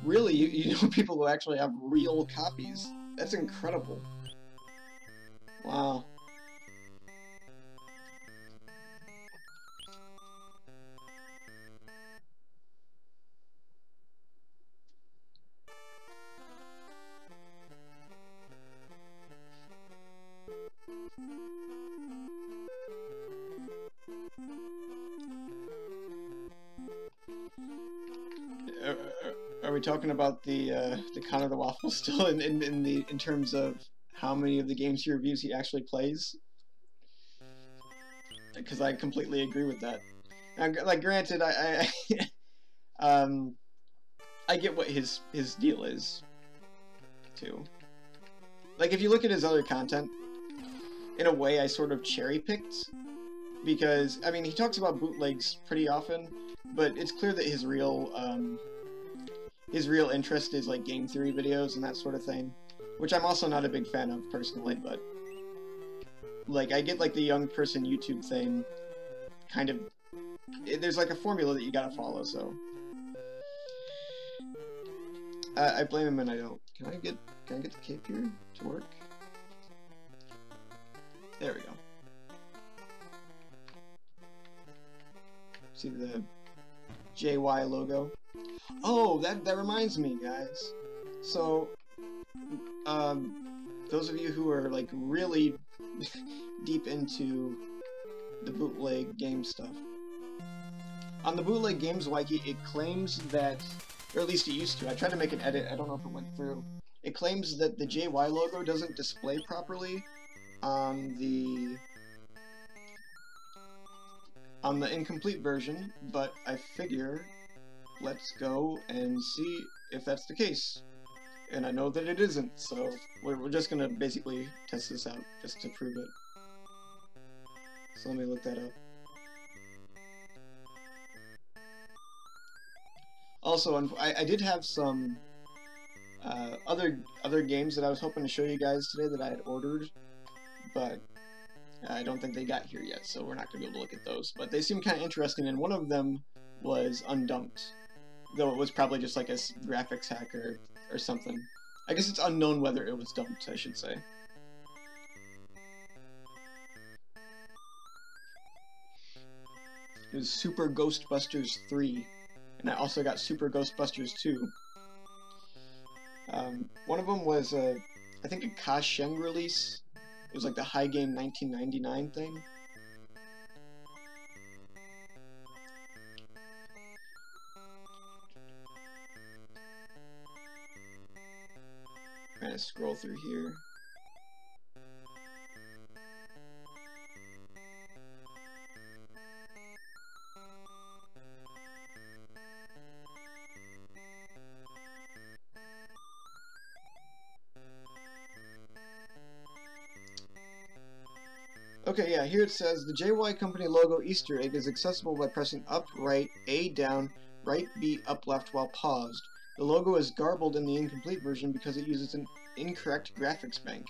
[SPEAKER 1] Really, you know people who actually have real copies That's incredible. Wow. Are we talking about the Connor the Waffle still in terms of how many of the games he reviews he actually plays? Because I completely agree with that. And, like, granted, I get what his deal is too. Like, if you look at his other content, in a way, I sort of cherry-picked, because, I mean, he talks about bootlegs pretty often, but it's clear that his real interest is, like, game theory videos and that sort of thing, which I'm also not a big fan of, personally, but, like, I get, like, the young person YouTube thing, kind of, there's, like, a formula that you gotta follow, so. I blame him and I don't. Can I get the cape here to work? There we go. See the JY logo? Oh, that reminds me, guys. So, those of you who are, like, really deep into the bootleg game stuff, on the Bootleg Games Wiki, it claims that, or at least it used to, I tried to make an edit, I don't know if it went through, it claims that the JY logo doesn't display properly on the incomplete version, but I figure let's go and see if that's the case. And I know that it isn't, so we're just gonna basically test this out just to prove it. So let me look that up. Also, I did have some other games that I was hoping to show you guys today that I had ordered, but I don't think they got here yet, so we're not going to be able to look at those. But they seem kind of interesting, and one of them was undunked, though it was probably just like a graphics hack or something. I guess it's unknown whether it was dumped, I should say. It was Super Ghostbusters 3, and I also got Super Ghostbusters 2. One of them was, I think, a Ka Sheng release. It was like the High Game 1999 thing. Trying to scroll through here. Okay, yeah, here it says, the JY Company logo Easter egg is accessible by pressing up, right, A down, right, B, up, left while paused. The logo is garbled in the incomplete version because it uses an incorrect graphics bank.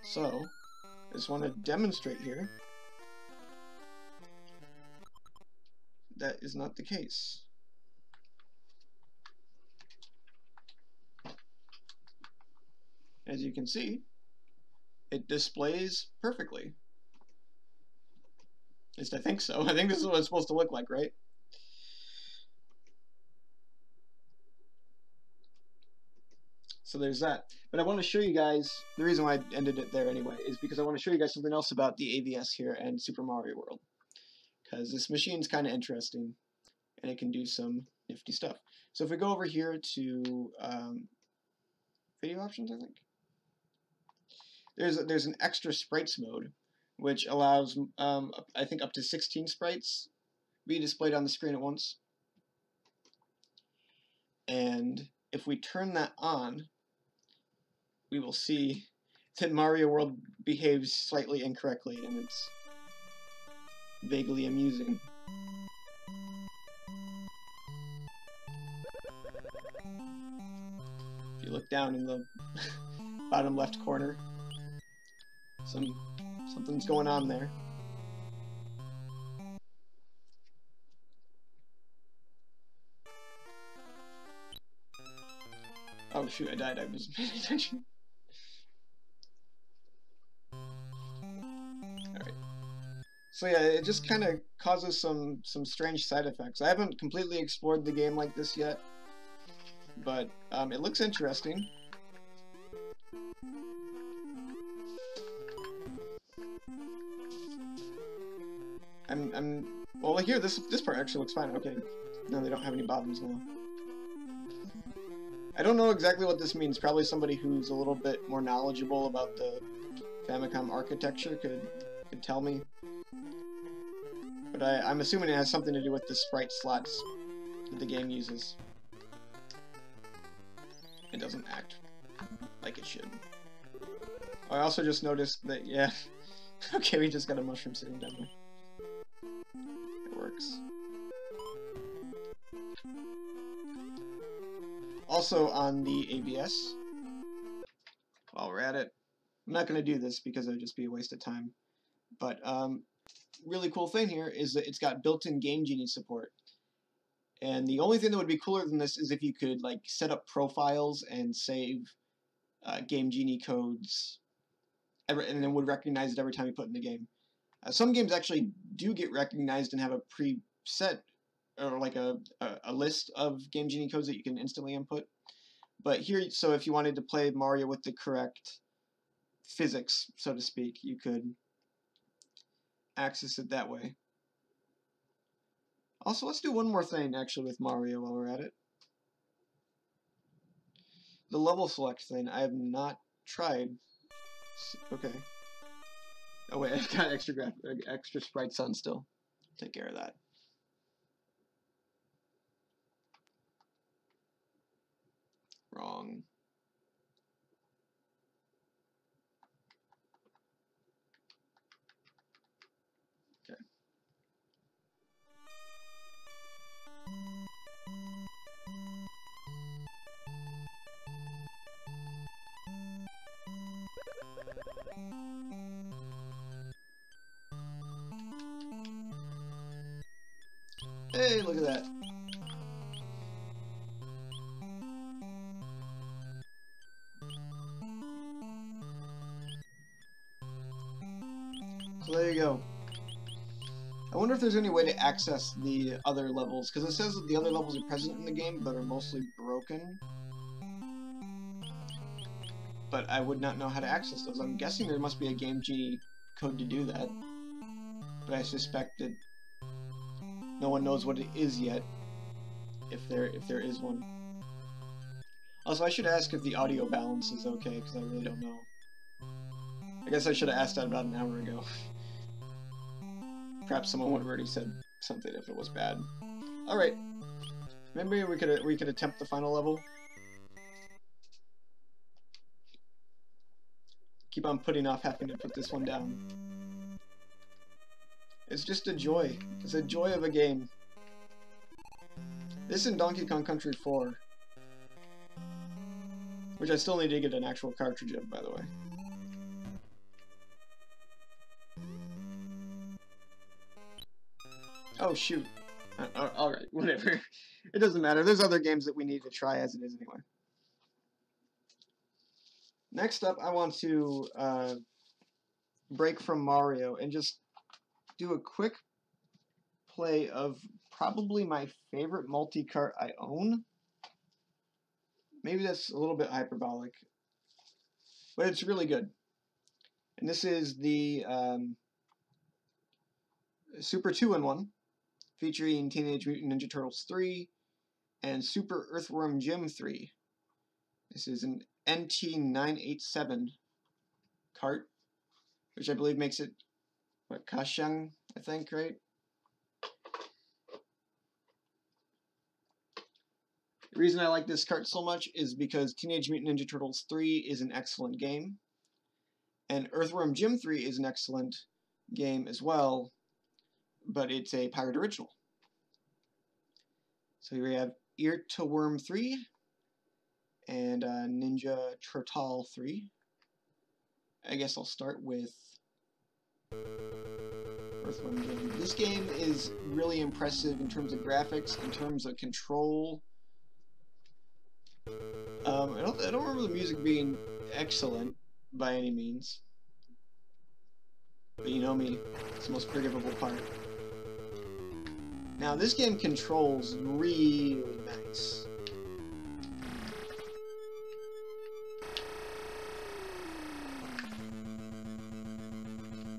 [SPEAKER 1] So, I just want to demonstrate here that is not the case. As you can see, it displays perfectly. At least I think so. I think this is what it's supposed to look like, right? So there's that. But I want to show you guys, the reason why I ended it there anyway, is because I want to show you guys something else about the AVS here and Super Mario World. Because this machine's kind of interesting, and it can do some nifty stuff. So if we go over here to video options, I think. There's an extra sprites mode, which allows, I think, up to 16 sprites be displayed on the screen at once. And if we turn that on, we will see that Mario World behaves slightly incorrectly, and it's vaguely amusing. If you look down in the bottom left corner, something's going on there. Oh shoot, I died. I wasn't paying attention. So yeah, it just kind of causes some strange side effects. I haven't completely explored the game like this yet, but it looks interesting. Well, like here, this part actually looks fine. Okay, no, they don't have any bottoms now. I don't know exactly what this means. Probably somebody who's a little bit more knowledgeable about the Famicom architecture could tell me. But I'm assuming it has something to do with the sprite slots that the game uses. It doesn't act like it should. I also just noticed that, yeah, okay, we just got a mushroom sitting down there. It works. Also on the ABS, while we're at it, I'm not going to do this because it would just be a waste of time, but really cool thing here is that it's got built-in Game Genie support. And the only thing that would be cooler than this is if you could like set up profiles and save Game Genie codes, and it would recognize it every time you put in the game. Some games actually do get recognized and have a preset or like a list of Game Genie codes that you can instantly input. But here, so if you wanted to play Mario with the correct physics, so to speak, you could access it that way. Also, let's do one more thing actually with Mario while we're at it. The level select thing I have not tried. Okay. Oh wait, I've got extra sprites on still. Take care of that. Wrong. Okay. Hey, look at that. So there you go. I wonder if there's any way to access the other levels, because it says that the other levels are present in the game, but are mostly broken. But I would not know how to access those. I'm guessing there must be a Game Genie code to do that. But I suspect that no one knows what it is yet, if there is one. Also, I should ask if the audio balance is okay, because I really don't know. I guess I should have asked that about an hour ago. Perhaps someone would have already said something if it was bad. Alright. Maybe we could attempt the final level. Keep on putting off having to put this one down. It's just a joy. It's a joy of a game. This and Donkey Kong Country 4. Which I still need to get an actual cartridge of, by the way. Oh, shoot. Alright, whatever. It doesn't matter. There's other games that we need to try as it is anyway. Next up, I want to break from Mario and just do a quick play of probably my favorite multi-cart I own. Maybe that's a little bit hyperbolic, but it's really good. And this is the Super 2-in-1, featuring Teenage Mutant Ninja Turtles 3 and Super Earthworm Jim 3. This is an NT987 cart, which I believe makes it, what, Kashang, I think, right? The reason I like this cart so much is because Teenage Mutant Ninja Turtles 3 is an excellent game, and Earthworm Jim 3 is an excellent game as well, but it's a pirate original. So here we have Earthworm 3 and Ninja Turtle 3. I guess I'll start with Earthworm Jim. This game is really impressive in terms of graphics, in terms of control. I don't remember the music being excellent by any means. But you know me, it's the most forgivable part. Now, this game controls really nice.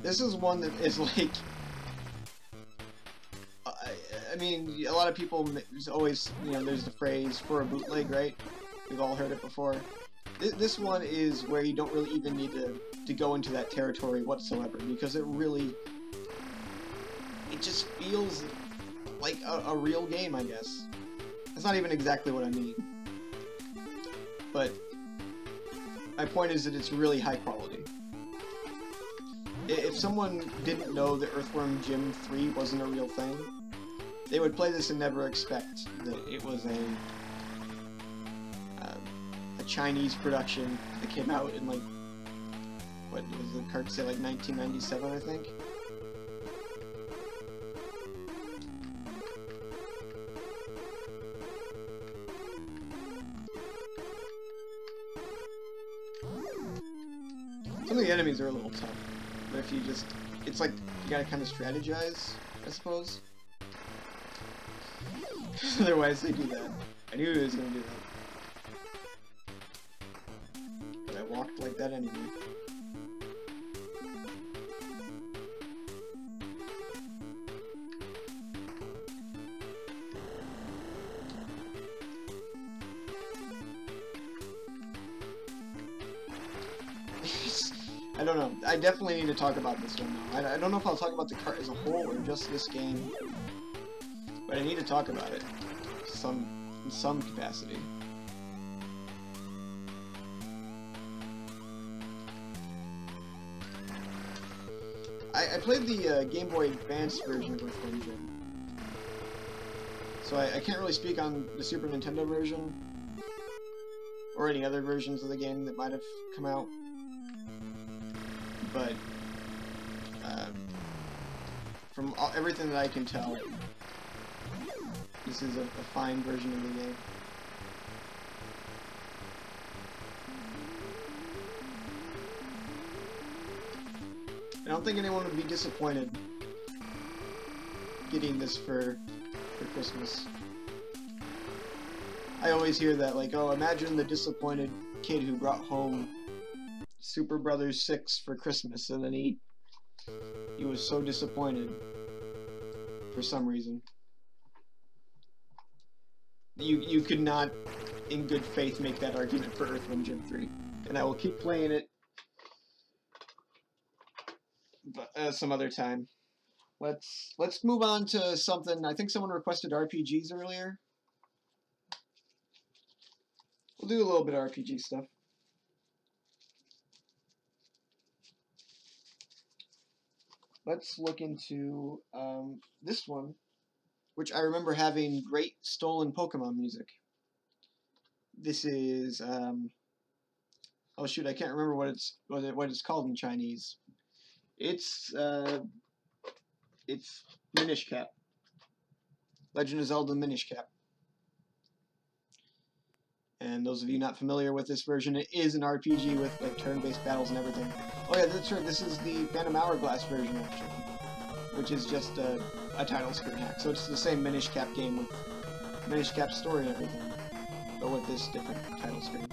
[SPEAKER 1] This is one that is like... I mean, a lot of people, there's always, you know, there's the phrase, for a bootleg, right? We've all heard it before. This one is where you don't really even need to go into that territory whatsoever, because it really... It just feels like a real game, I guess. That's not even exactly what I mean. But my point is that it's really high quality. If someone didn't know that Earthworm Jim 3 wasn't a real thing, they would play this and never expect that it was a Chinese production that came out in, like, what was the card say, like 1997, I think? Some of the enemies are a little tough, but if you just, it's like, you gotta kind of strategize, I suppose. Otherwise they do that. I knew he was gonna do that. But I walked like that anyway. I don't know. I definitely need to talk about this one now. I don't know if I'll talk about the cart as a whole or just this game, but I need to talk about it in some capacity. I played the Game Boy Advance version of Earthworm Jim, so I can't really speak on the Super Nintendo version or any other versions of the game that might have come out. But from everything that I can tell, this is a fine version of the game. I don't think anyone would be disappointed getting this for Christmas. I always hear that, like, oh, imagine the disappointed kid who brought home Super Brothers 6 for Christmas, and then he was so disappointed for some reason. You could not, in good faith, make that argument for Earthworm Jim 3, and I will keep playing it, but some other time. Let's move on to something. I think someone requested RPGs earlier. We'll do a little bit of RPG stuff. Let's look into this one, which I remember having great stolen Pokemon music. This is oh shoot, I can't remember what it's called in Chinese. It's Minish Cap. Legend of Zelda Minish Cap. And those of you not familiar with this version, it is an RPG with like turn-based battles and everything. Oh yeah, that's right, this is the Phantom Hourglass version actually, which is just a title screen hack. So it's the same Minish Cap game with Minish Cap story and everything, but with this different title screen.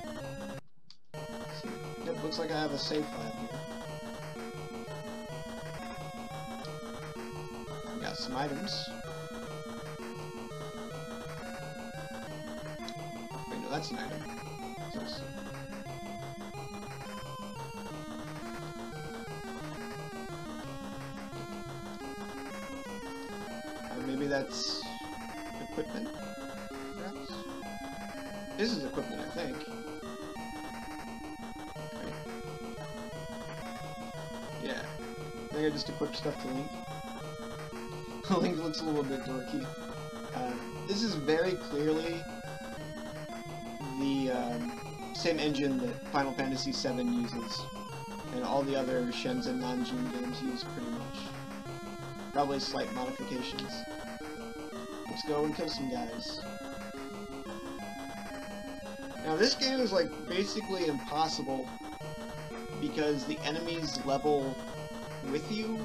[SPEAKER 1] So, yep, looks like I have a save file here. We got some items. That's an item. Nice. Maybe that's equipment, perhaps? This is equipment, I think. Okay. Yeah. I think I just equipped stuff to Link. Link looks a little bit dorky. This is very clearly the same engine that Final Fantasy VII uses, and all the other Shenzhen Nanjing games use pretty much. Probably slight modifications. Let's go and kill some guys. Now this game is like basically impossible because the enemies level with you,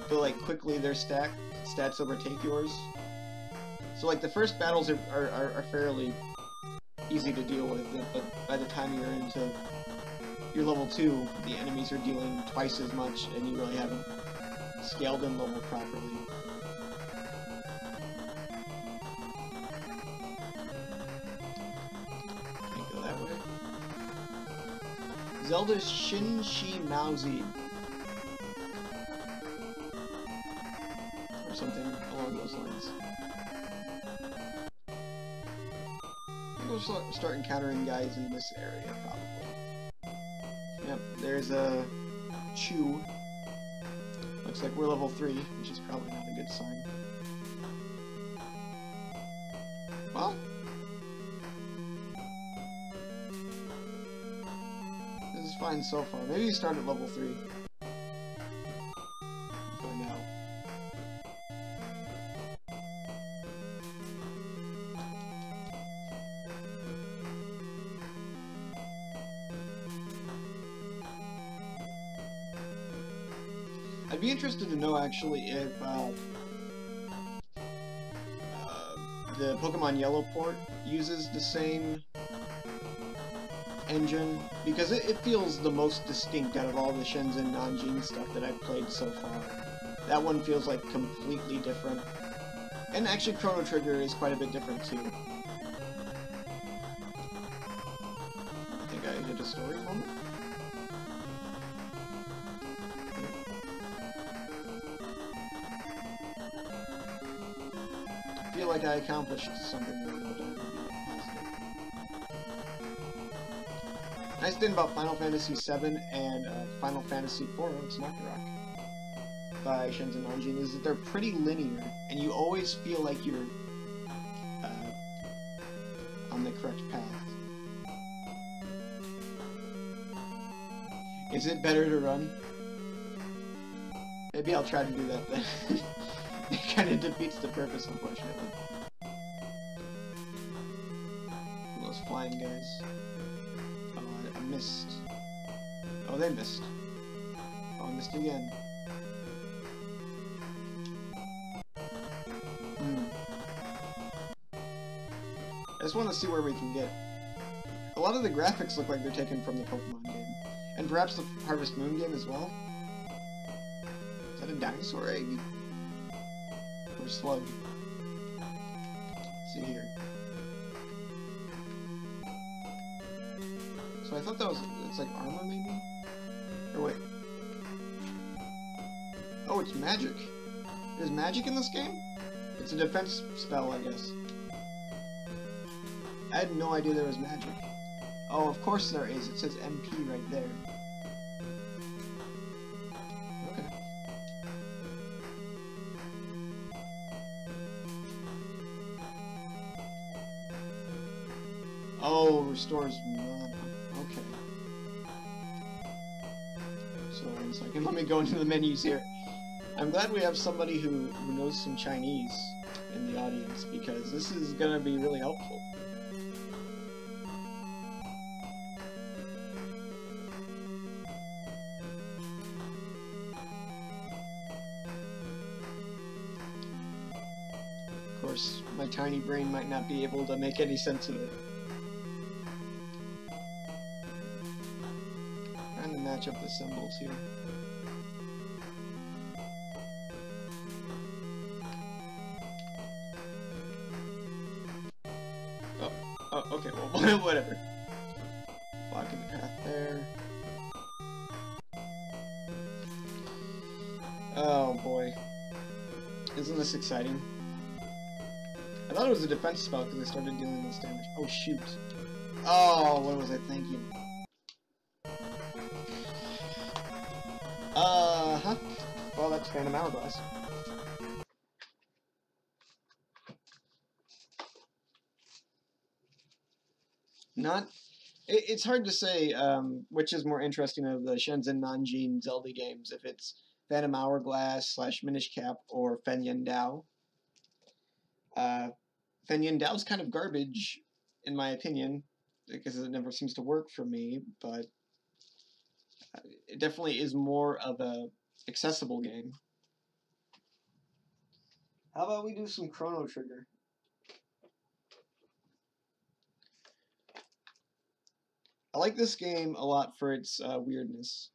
[SPEAKER 1] but like quickly their stats overtake yours. So like the first battles are fairly easy to deal with, but by the time you're into your level 2, the enemies are dealing twice as much, and you really haven't scaled in level properly. Can't go that way. Zelda's Shin Shi Maozi. Or something along those lines. I think we'll start encountering guys in this area, probably. Yep, there's a Chew. Looks like we're level 3, which is probably not a good sign. Well, this is fine so far. Maybe you start at level 3. We'll find out. I'd be interested to know, actually, if the Pokemon Yellow port uses the same engine, because it feels the most distinct out of all the Shenzhen Nanjing stuff that I've played so far. That one feels like completely different. And actually Chrono Trigger is quite a bit different too. I think I hit a story moment. I feel like I accomplished something really positive. Nice thing about Final Fantasy VII and Final Fantasy IV, it's Ragnarok, by Shenzhen Nanjing, is that they're pretty linear, and you always feel like you're on the correct path. Is it better to run? Maybe I'll try to do that then. It kind of defeats the purpose, unfortunately. Those flying guys. Oh, I missed. Oh, they missed. Oh, I missed again. I just want to see where we can get. A lot of the graphics look like they're taken from the Pokemon game. And perhaps the Harvest Moon game as well. Is that a dinosaur egg? Or slug? Let's see here. So I thought that was, it's like armor maybe? Or wait. Oh, it's magic. There's magic in this game? It's a defense spell, I guess. I had no idea there was magic. Oh, of course there is. It says MP right there. Okay. Oh, restores mana. Okay. So, 1 second. Let me go into the menus here. I'm glad we have somebody who knows some Chinese in the audience, because this is going to be really helpful. Of course, my tiny brain might not be able to make any sense of it. Trying to match up the symbols here. Oh, okay, well, whatever. Blocking the path there. Oh boy. Isn't this exciting? I thought it was a defense spell because I started dealing this damage. Oh shoot. Oh, what was I thinking? Huh. Well, that's Phantom Hourglass. It's hard to say which is more interesting of the Shenzhen Nanjing Zelda games, if it's Phantom Hourglass / Minish Cap or Fen Yen Dao. Fen Yen Dao's kind of garbage, in my opinion, because it never seems to work for me, but It definitely is more of a accessible game. How about we do some Chrono Trigger? I like this game a lot for its weirdness.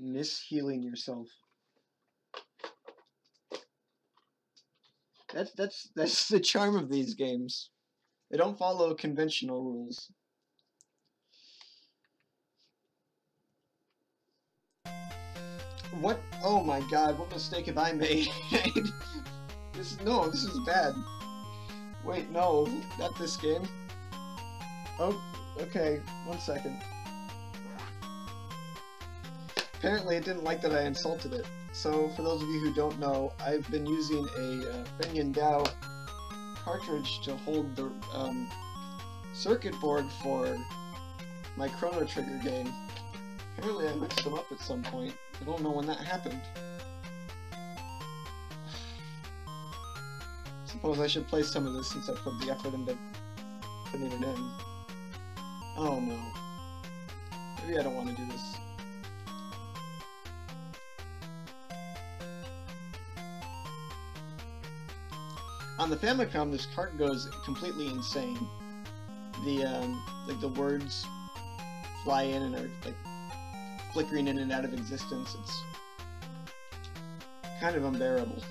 [SPEAKER 1] Mishealing yourself. That's the charm of these games. They don't follow conventional rules. What? Oh my god, what mistake have I made? This is bad. Wait, no, not this game. Oh, okay, 1 second. Apparently it didn't like that I insulted it. So, for those of you who don't know, I've been using a Feng Dao cartridge to hold the circuit board for my Chrono Trigger game. Apparently I mixed them up at some point. I don't know when that happened. Suppose I should play some of this since I put the effort into putting it in. Oh no. Maybe I don't want to do this. On the Famicom, this cart goes completely insane. The words fly in and are like flickering in and out of existence. It's kind of unbearable.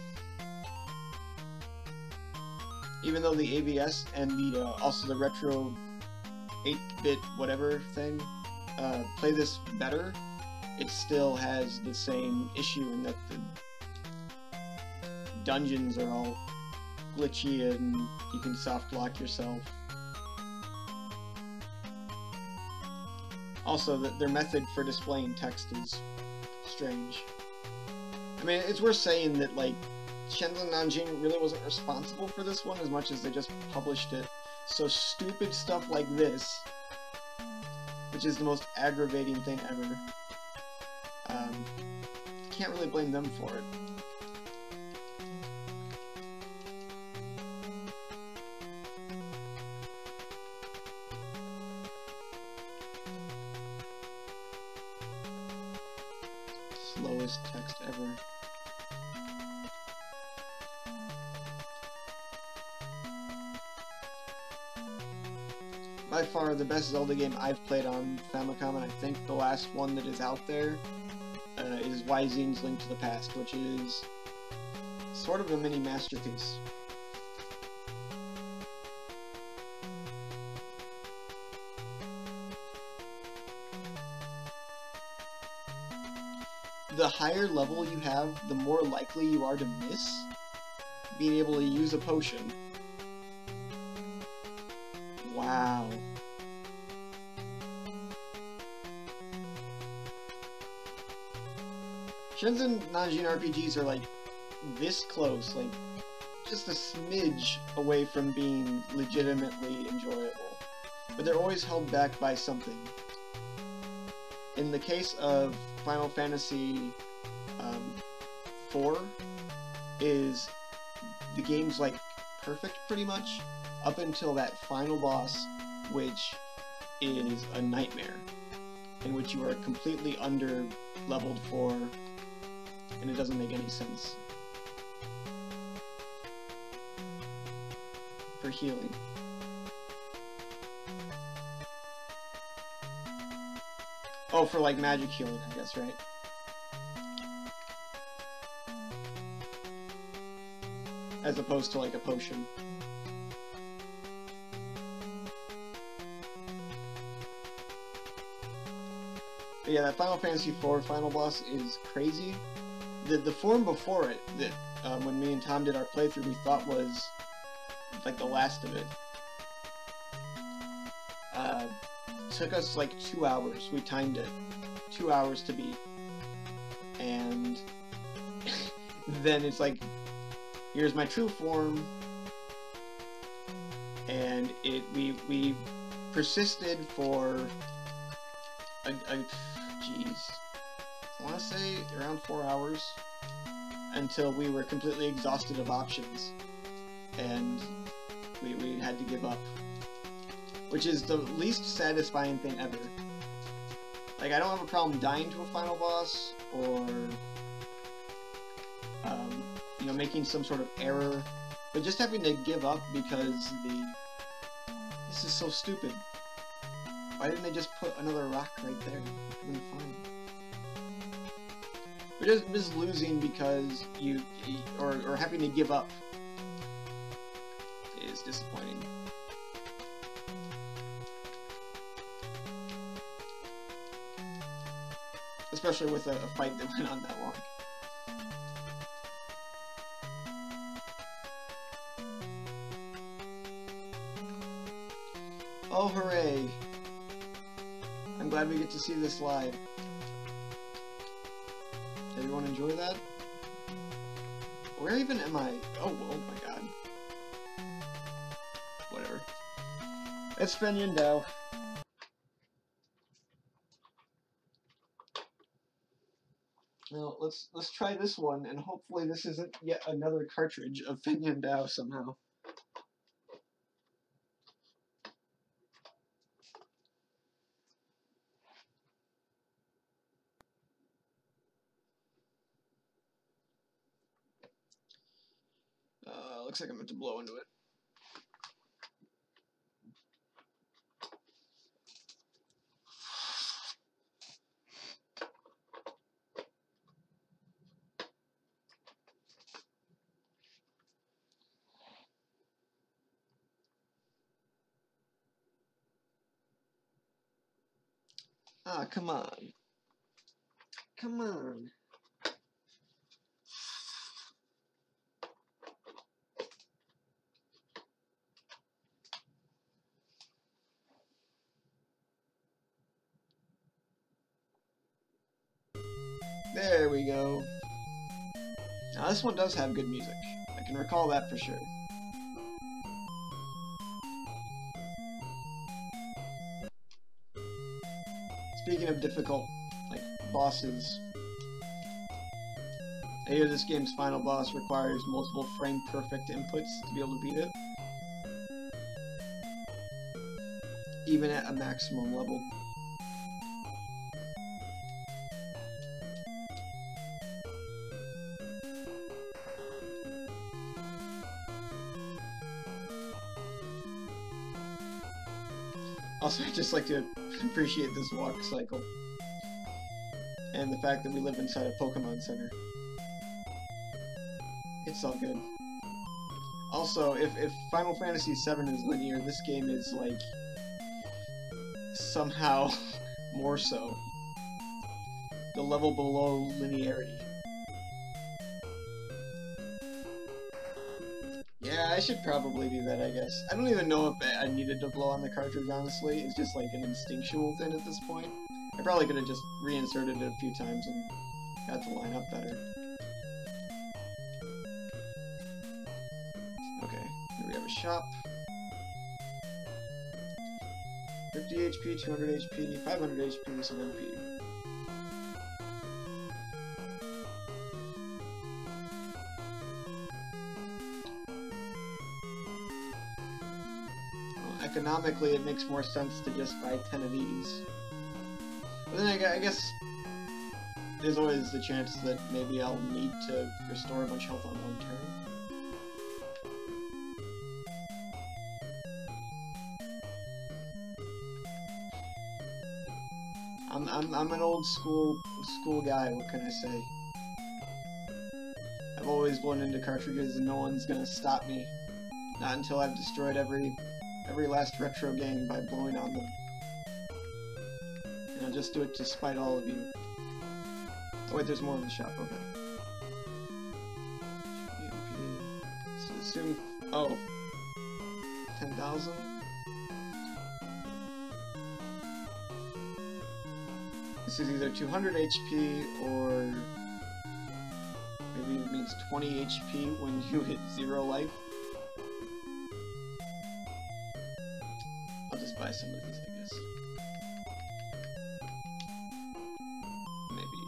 [SPEAKER 1] Even though the ABS and the also the retro 8-bit whatever thing play this better, it still has the same issue in that the dungeons are all glitchy and you can soft lock yourself. Also, their method for displaying text is strange. I mean, it's worth saying that, like, Shenzhen Nanjing really wasn't responsible for this one as much as they just published it. So stupid stuff like this, which is the most aggravating thing ever, can't really blame them for it. Slowest text ever. By far the best Zelda game I've played on Famicom, and I think the last one that is out there is Wyzing's Link to the Past, which is sort of a mini masterpiece. The higher level you have, the more likely you are to miss being able to use a potion. Wow. Shenzhen Nanjing RPGs are like this close, like just a smidge away from being legitimately enjoyable. But they're always held back by something. In the case of Final Fantasy IV, is the game's like perfect pretty much up until that final boss, which is a nightmare, in which you are completely under leveled for, and it doesn't make any sense for healing. Oh, for like magic healing, I guess, right? As opposed to like a potion. But yeah, that Final Fantasy IV final boss is crazy. The form before it, that when me and Tom did our playthrough, we thought was like the last of it, took us like 2 hours. We timed it. 2 hours to beat. And then it's like, here's my true form. And we persisted for jeez. I want to say around 4 hours, until we were completely exhausted of options, and we had to give up. Which is the least satisfying thing ever. Like, I don't have a problem dying to a final boss, or, you know, making some sort of error, but just having to give up because this is so stupid. Why didn't they just put another rock right there? It would have been fine. Or just losing because or having to give up is disappointing. Especially with a fight that went on that long. Oh, hooray! I'm glad we get to see this live. Did everyone enjoy that? Where even am I? Oh my god. Whatever. It's Fenyan Dao. Now, let's try this one, and hopefully this isn't yet another cartridge of Fenyan Dao somehow. Looks like I'm meant to blow into it. Ah, come on. Come on. There we go. Now this one does have good music. I can recall that for sure. Speaking of difficult, like, bosses, I hear this game's final boss requires multiple frame-perfect inputs to be able to beat it. Even at a maximum level. Also, I just like to appreciate this walk cycle. And the fact that we live inside a Pokemon Center. It's all good. Also, if Final Fantasy VII is linear, this game is, like, somehow more so. The level below linearity. Yeah, I should probably do that, I guess. I don't even know if I needed to blow on the cartridge, honestly. It's just like an instinctual thing at this point. I probably could have just reinserted it a few times and got to line up better. Okay, here we have a shop. 50 HP, 200 HP, 500 HP, some MP. Economically, it makes more sense to just buy 10 of these. But then I guess there's always the chance that maybe I'll need to restore a bunch of health on one turn. I'm an old school guy, what can I say? I've always blown into cartridges and no one's gonna stop me. Not until I've destroyed every last retro game by blowing on them. And I'll just do it to spite all of you. Oh wait, there's more in the shop, okay. So assume, oh, 10,000? This is either 200 HP or maybe it means 20 HP when you hit 0 life. Buy some of these, I guess. Maybe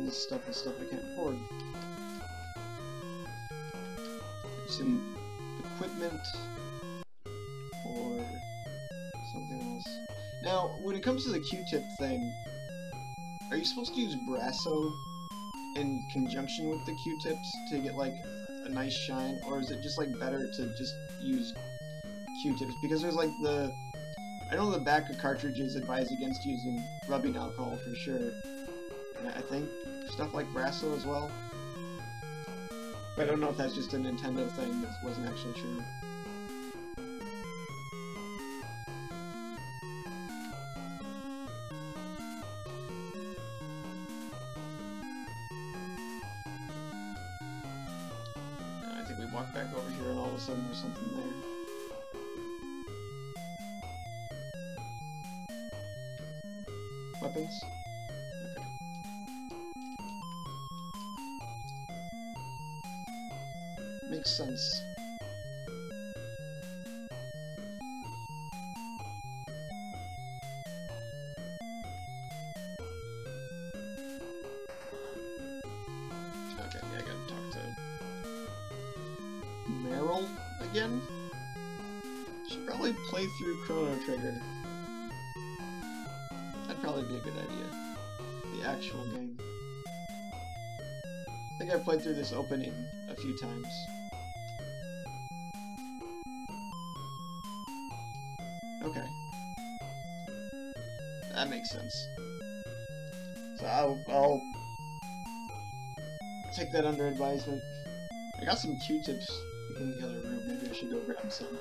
[SPEAKER 1] this stuff is stuff I can't afford. Some equipment or something else. Now, when it comes to the Q-tip thing, are you supposed to use Brasso in conjunction with the Q-tips to get like a nice shine, or is it just like better to just use Q-tips? Because there's like I know the back of cartridges advise against using rubbing alcohol for sure, and I think stuff like Brasso as well. But I don't know if that's just a Nintendo thing that wasn't actually true. I think we walk back over here and all of a sudden there's something there. Weapons? Okay. Makes sense. Okay, yeah, I gotta talk to Meryl again? Should probably play through Chrono Trigger. That'd probably be a good idea. The actual game. I think I've played through this opening a few times. Okay. That makes sense. So I'll take that under advisement. I got some Q-tips in the other room. Maybe I should go grab some.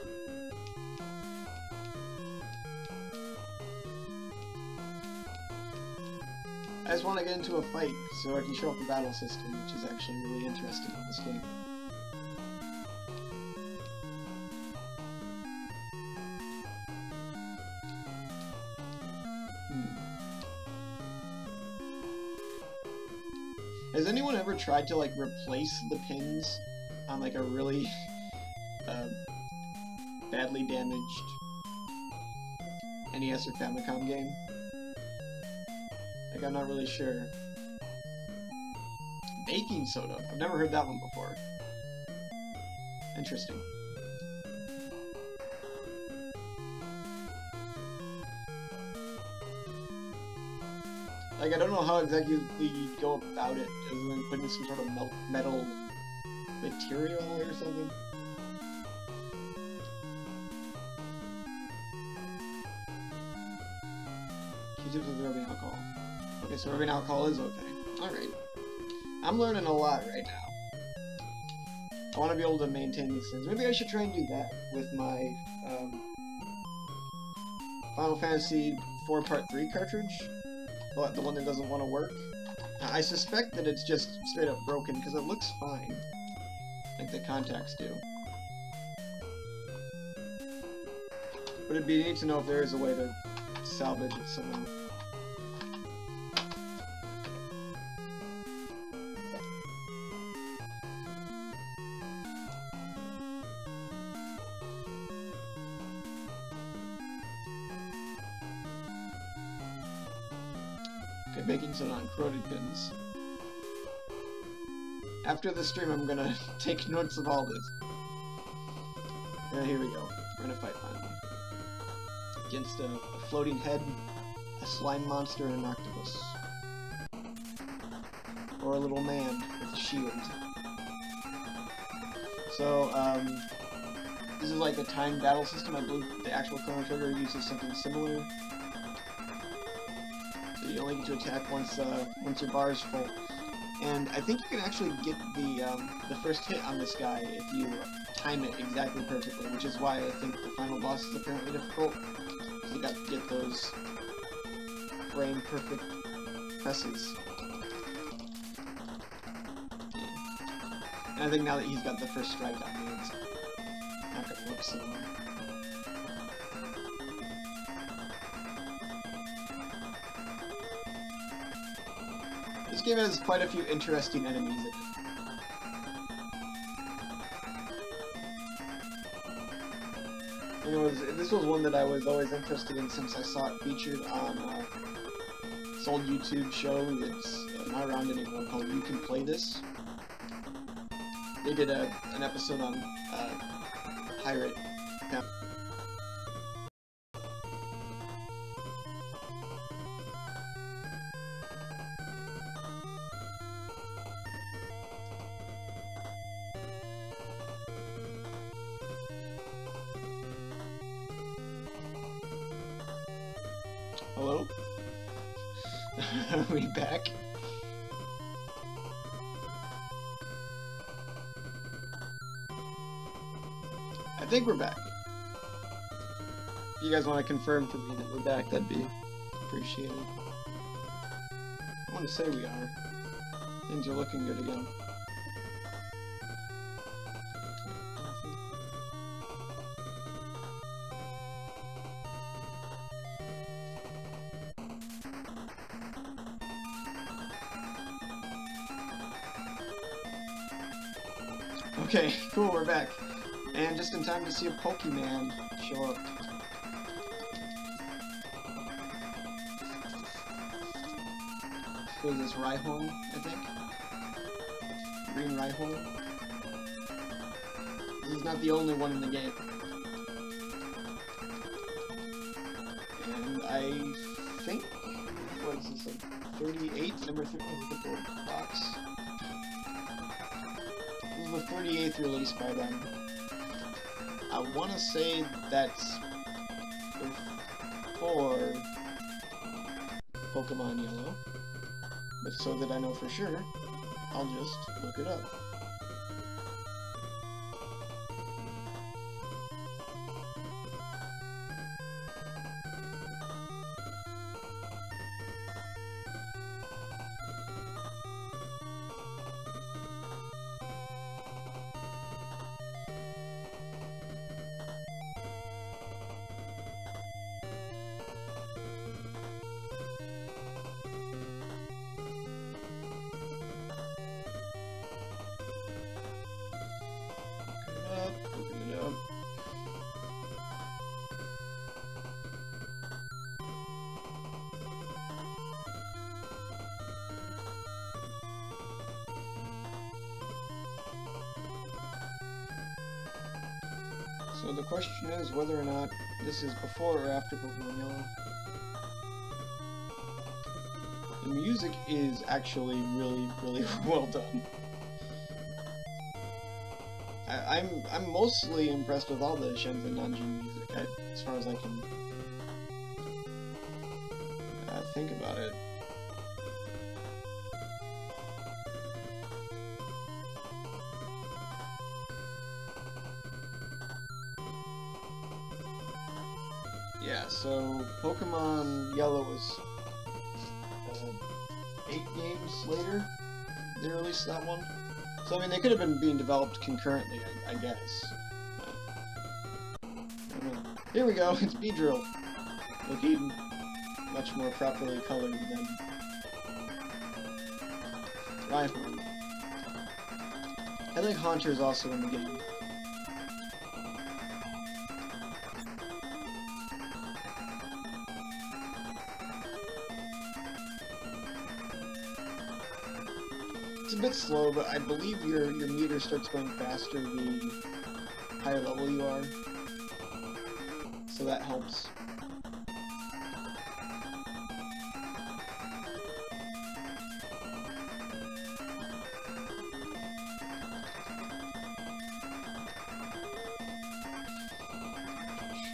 [SPEAKER 1] I just want to get into a fight so I can show off the battle system, which is actually really interesting in this game. Has anyone ever tried to like replace the pins on like a really badly damaged NES or Famicom game? Like, I'm not really sure. Baking soda. I've never heard that one before. Interesting. Like, I don't know how exactly you'd go about it, other than putting some sort of metal material or something. Q-tips with rubbing alcohol. Okay, so rubbing alcohol is okay. Alright. I'm learning a lot right now. I want to be able to maintain these things. Maybe I should try and do that with my Final Fantasy 4 Part 3 cartridge. But the one that doesn't want to work. I suspect that it's just straight up broken because it looks fine. Like the contacts do. But it'd be neat to know if there is a way to salvage it somehow. Okay, baking soda on corroded pins. After the stream, I'm gonna take notes of all this. Yeah, here we go. We're gonna fight finally. Against a floating head, a slime monster, and an octopus. Or a little man with a shield. So, this is like a timed battle system. I believe the actual Chrono Trigger uses something similar. So you only get to attack once your bar is full. And I think you can actually get the first hit on this guy if you time it exactly perfectly, which is why I think the final boss is apparently difficult. Because you got to get those frame perfect presses. And I think now that he's got the first strike on me, it's not going to work so well. This game has quite a few interesting enemies in it. Anyways, this was one that I was always interested in since I saw it featured on this old YouTube show that's not around anymore called You Can Play This. They did an episode on pirate. Hello? Are we back? I think we're back. If you guys want to confirm for me that we're back, that'd be appreciated. I want to say we are. Things are looking good again. Okay, cool, we're back. And just in time to see a Pokemon show up. What is this, Rhyhorn, I think? Green Rhyhorn? This is not the only one in the game. And I think, what is this, like 38? Number 30, look at the box. This is the 38th release by them. I want to say that's before Pokemon Yellow, but so that I know for sure, I'll just look it up. Open it up. So the question is whether or not this is before or after Pokemon Yellow. The music is actually really, really well done. I'm mostly impressed with all the Shenzhen Nanjing music, as far as I can think about it. Yeah, so Pokemon Yellow was 8 games later they released that one. So I mean, they could have been being developed concurrently, I guess. Here we go, it's Beedrill. Looking much more properly colored than Rhyhorn. I think Haunter's also in the game. It's a bit slow, but I believe your meter starts going faster the higher level you are. So that helps.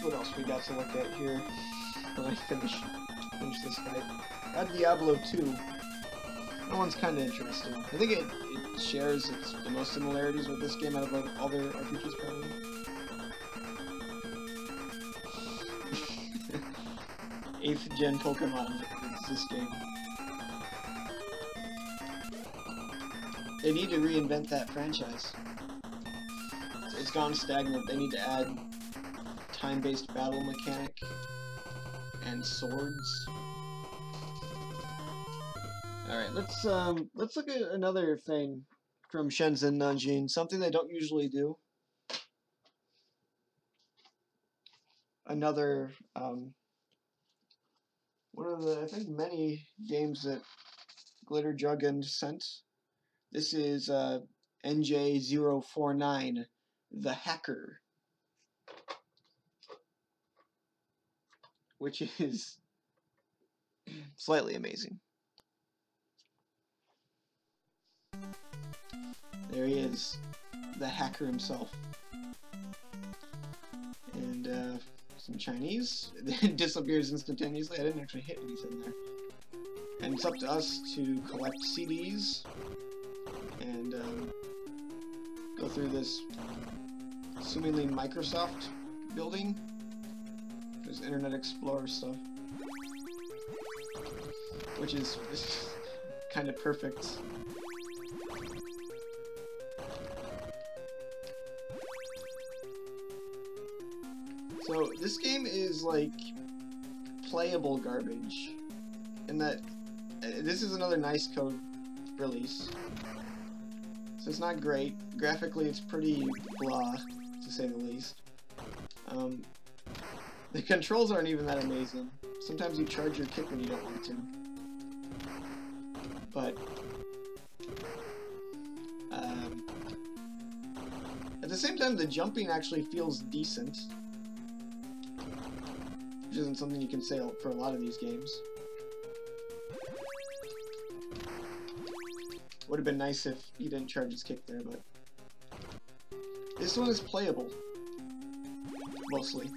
[SPEAKER 1] What else we got to look at here when I finish this fight? Got Diablo 2. That one's kind of interesting. I think it shares the most similarities with this game out of all their RPGs, probably. Eighth gen Pokemon is this game. They need to reinvent that franchise. It's gone stagnant. They need to add time-based battle mechanic and swords. Alright, let's look at another thing from Shenzhen Nanjing, something they don't usually do. Another one of the, I think, many games that Glitter Jugend sent. This is NJ049, The Hacker, which is slightly amazing. There he is, the hacker himself. And some Chinese. It disappears instantaneously. I didn't actually hit anything there. And it's up to us to collect CDs and go through this assumingly Microsoft building. There's Internet Explorer stuff, which is kind of perfect. So this game is like playable garbage, in that this is another nice code release. So it's not great. Graphically, it's pretty blah, to say the least. The controls aren't even that amazing. Sometimes you charge your kick when you don't want to. But at the same time, the jumping actually feels decent, which isn't something you can say for a lot of these games. Would have been nice if he didn't charge his kick there, but this one is playable, mostly.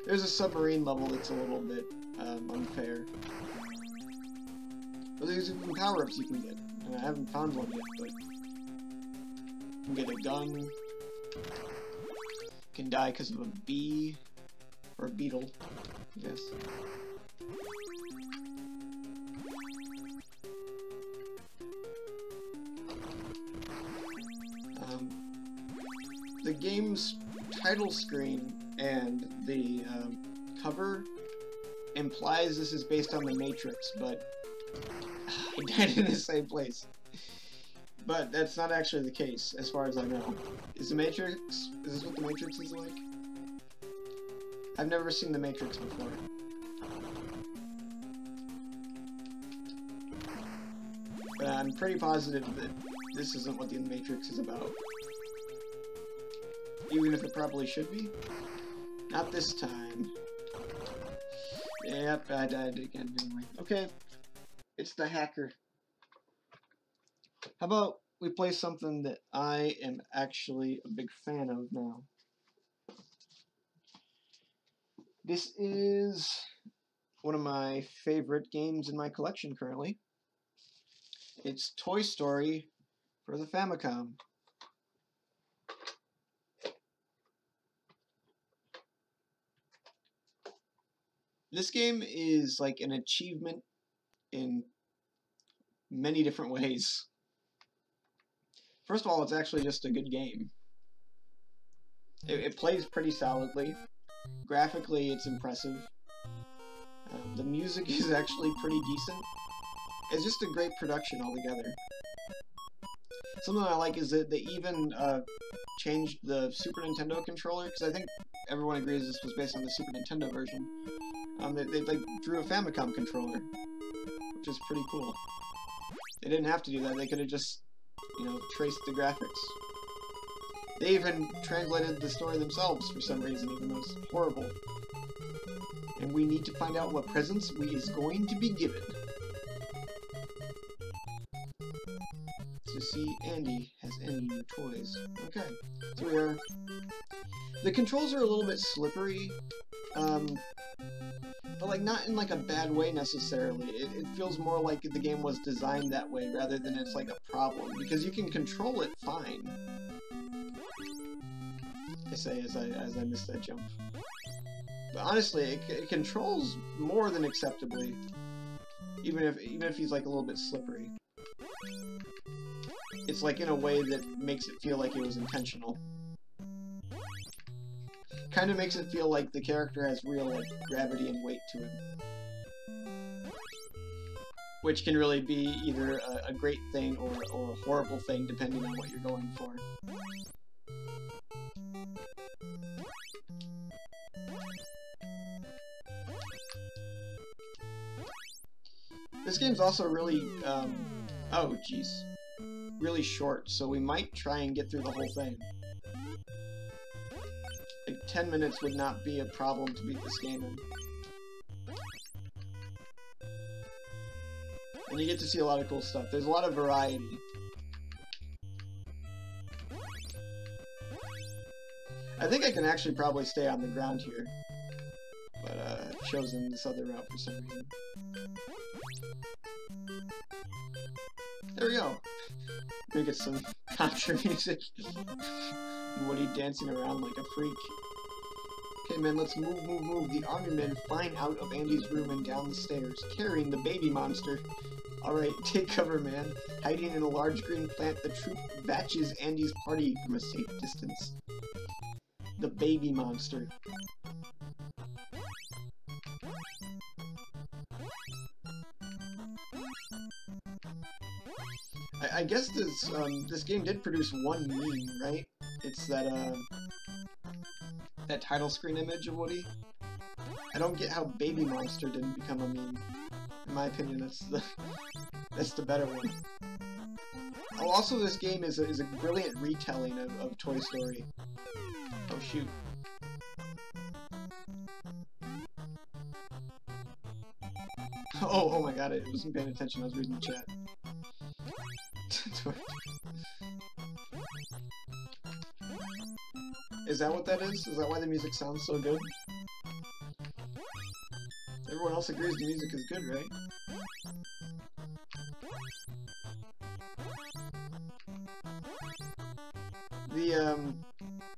[SPEAKER 1] There's a submarine level that's a little bit unfair. But there's even power-ups you can get. And I haven't found one yet, but you can get a gun. You can die because of a bee. Or a beetle, I guess. The game's title screen and the cover implies this is based on The Matrix, but I died in the same place. But that's not actually the case, as far as I know. Is this what The Matrix is like? I've never seen The Matrix before. But I'm pretty positive that this isn't what The Matrix is about. Even if it probably should be. Not this time. Yep, I died again anyway. Okay, it's The Hacker. How about we play something that I am actually a big fan of now? This is one of my favorite games in my collection currently. It's Toy Story for the Famicom. This game is like an achievement in many different ways. First of all, it's actually just a good game. It plays pretty solidly. Graphically, it's impressive. The music is actually pretty decent. It's just a great production altogether. Something I like is that they even changed the Super Nintendo controller, because I think everyone agrees this was based on the Super Nintendo version. They like drew a Famicom controller, which is pretty cool. They didn't have to do that. They could have just, you know, traced the graphics. They even translated the story themselves for some reason, even though it's horrible. And we need to find out what presents we is going to be given. To see Andy has any new toys. Okay, so we are. The controls are a little bit slippery, but like not in like a bad way necessarily. It feels more like the game was designed that way rather than it's like a problem, because you can control it fine. I say as I missed that jump. But honestly, it controls more than acceptably, even if he's like a little bit slippery. It's like in a way that makes it feel like it was intentional. Kind of makes it feel like the character has real like gravity and weight to him, which can really be either a great thing or a horrible thing depending on what you're going for. This game's also really, oh jeez, really short, so we might try and get through the whole thing. Like 10 minutes would not be a problem to beat this game in. And you get to see a lot of cool stuff. There's a lot of variety. I think I can actually probably stay on the ground here. But I've chosen this other route for some reason. There we go. We get some contra music. Woody dancing around like a freak. Okay, man, let's move. The army men flying out of Andy's room and down the stairs, carrying the baby monster. Alright, take cover, man. Hiding in a large green plant, the troop batches Andy's party from a safe distance. The baby monster. I guess this game did produce one meme, right? It's that that title screen image of Woody. I don't get how Baby Monster didn't become a meme. In my opinion, that's the better one. Oh, also this game is a brilliant retelling of Toy Story. Oh shoot. Oh my god, I wasn't paying attention, I was reading the chat. Is that what that is? Is that why the music sounds so good? Everyone else agrees the music is good, right?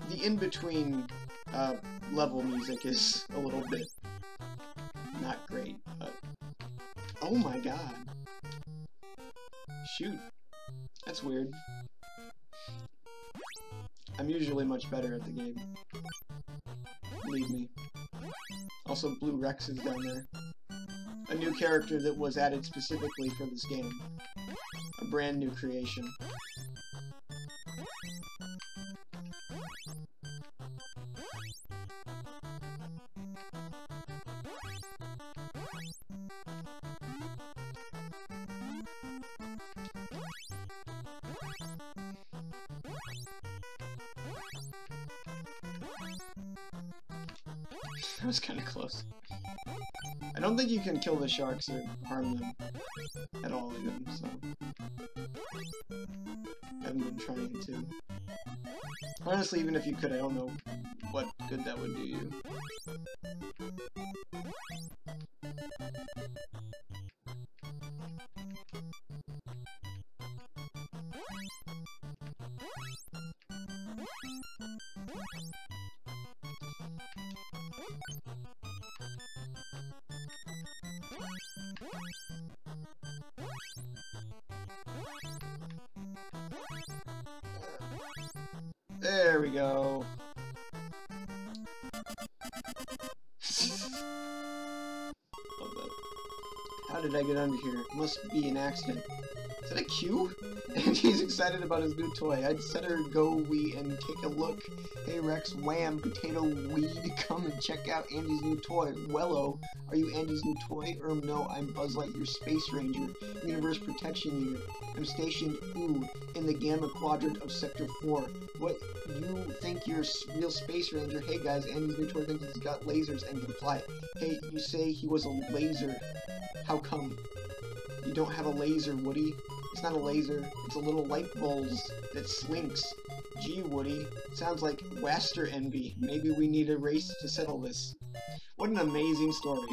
[SPEAKER 1] The in-between level music is a little bit not great, but oh my god. Shoot. That's weird. I'm usually much better at the game. Believe me. Also, Blue Rex is down there. A new character that was added specifically for this game. A brand new creation. That was kind of close. I don't think you can kill the sharks or harm them at all, even, so I haven't been trying to. Honestly, even if you could, I don't know what good that would do you. There we go. Love that. How did I get under here? It must be an accident. Is that a Q? And he's excited about his new toy. I'd better go and take a look. Hey Rex, wham, potato weed, come and check out Andy's new toy. Wello, are you Andy's new toy? No, I'm Buzz Lightyear Space Ranger, Universe Protection Unit. I'm stationed, in the Gamma Quadrant of Sector 4. What, you think you're a real Space Ranger? Hey guys, Andy's new toy thinks he's got lasers and can fly. Hey, you say he was a laser. How come? You don't have a laser, Woody. It's not a laser, it's a little light bulb that slinks. Gee, Woody, sounds like Waster envy. Maybe we need a race to settle this. What an amazing story.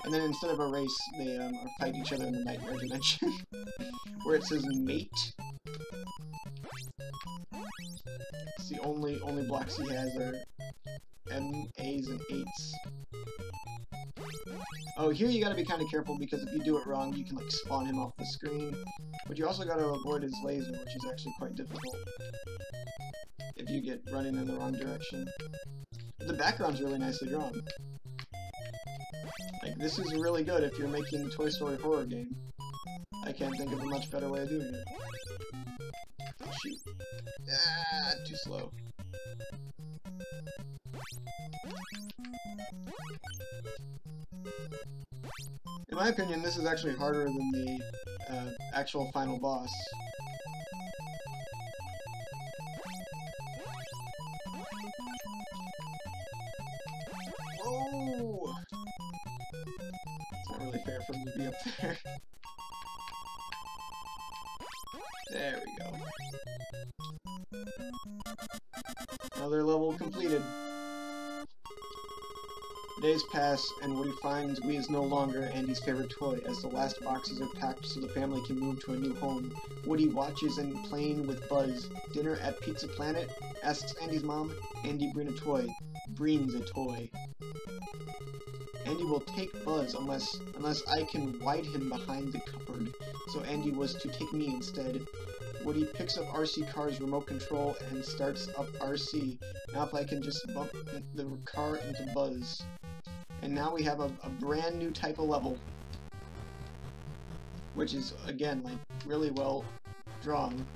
[SPEAKER 1] And then instead of a race, they fight each other in the nightmare dimension. Where it says mate. It's the only blocks he has are M, A's, and 8's. Oh, here you gotta be kind of careful because if you do it wrong, you can like spawn him off the screen. But you also gotta avoid his laser, which is actually quite difficult if you get running in the wrong direction. But the background's really nicely drawn. Like, this is really good if you're making a Toy Story horror game. I can't think of a much better way of doing it. Oh, shoot. Ah, too slow. In my opinion, this is actually harder than the actual final boss. Whoa! It's not really fair for him to be up there. There we go. Another level completed. Days pass, and Woody finds Wii is no longer Andy's favorite toy, as the last boxes are packed so the family can move to a new home. Woody watches and playing with Buzz. Dinner at Pizza Planet? Asks Andy's mom. Andy brings a toy. Andy will take Buzz unless I can wide him behind the cupboard, so Andy was to take me instead. Woody picks up RC Car's remote control and starts up RC. Now if I can just bump the car into Buzz. And now we have a brand new type of level, which is, again, like, really well drawn.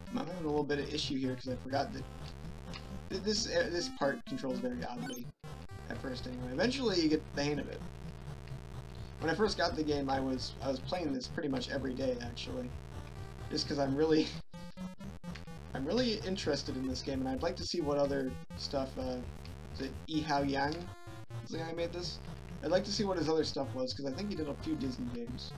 [SPEAKER 1] I'm having a little bit of issue here because I forgot that this part controls very oddly at first anyway. Eventually you get the hang of it. When I first got the game, I was playing this pretty much every day, actually, just because I'm really interested in this game, and I'd like to see what other stuff. Is it Yi Hao Yang? Is the guy who made this? I'd like to see what his other stuff was, because I think he did a few Disney games.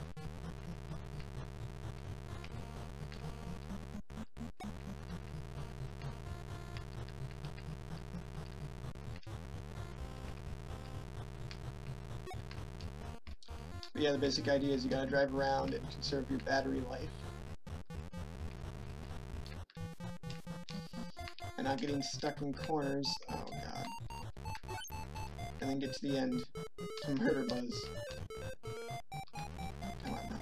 [SPEAKER 1] But yeah, the basic idea is you gotta drive around and conserve your battery life. And not getting stuck in corners. Oh god. And then get to the end to murder Buzz. Come on now.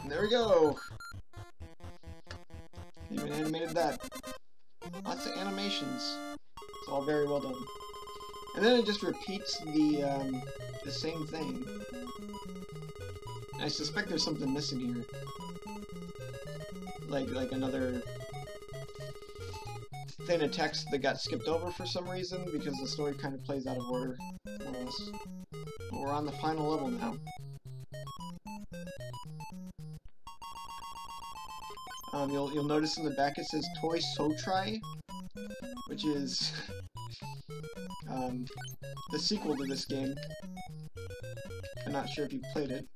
[SPEAKER 1] And there we go! Even animated that. Lots of animations. It's all very well done. And then it just repeats the same thing. And I suspect there's something missing here. Like another thing of text that got skipped over for some reason, because the story kind of plays out of order, more or less. But we're on the final level now. You'll notice in the back it says Toy Sotrai, which is the sequel to this game. I'm not sure if you've played it.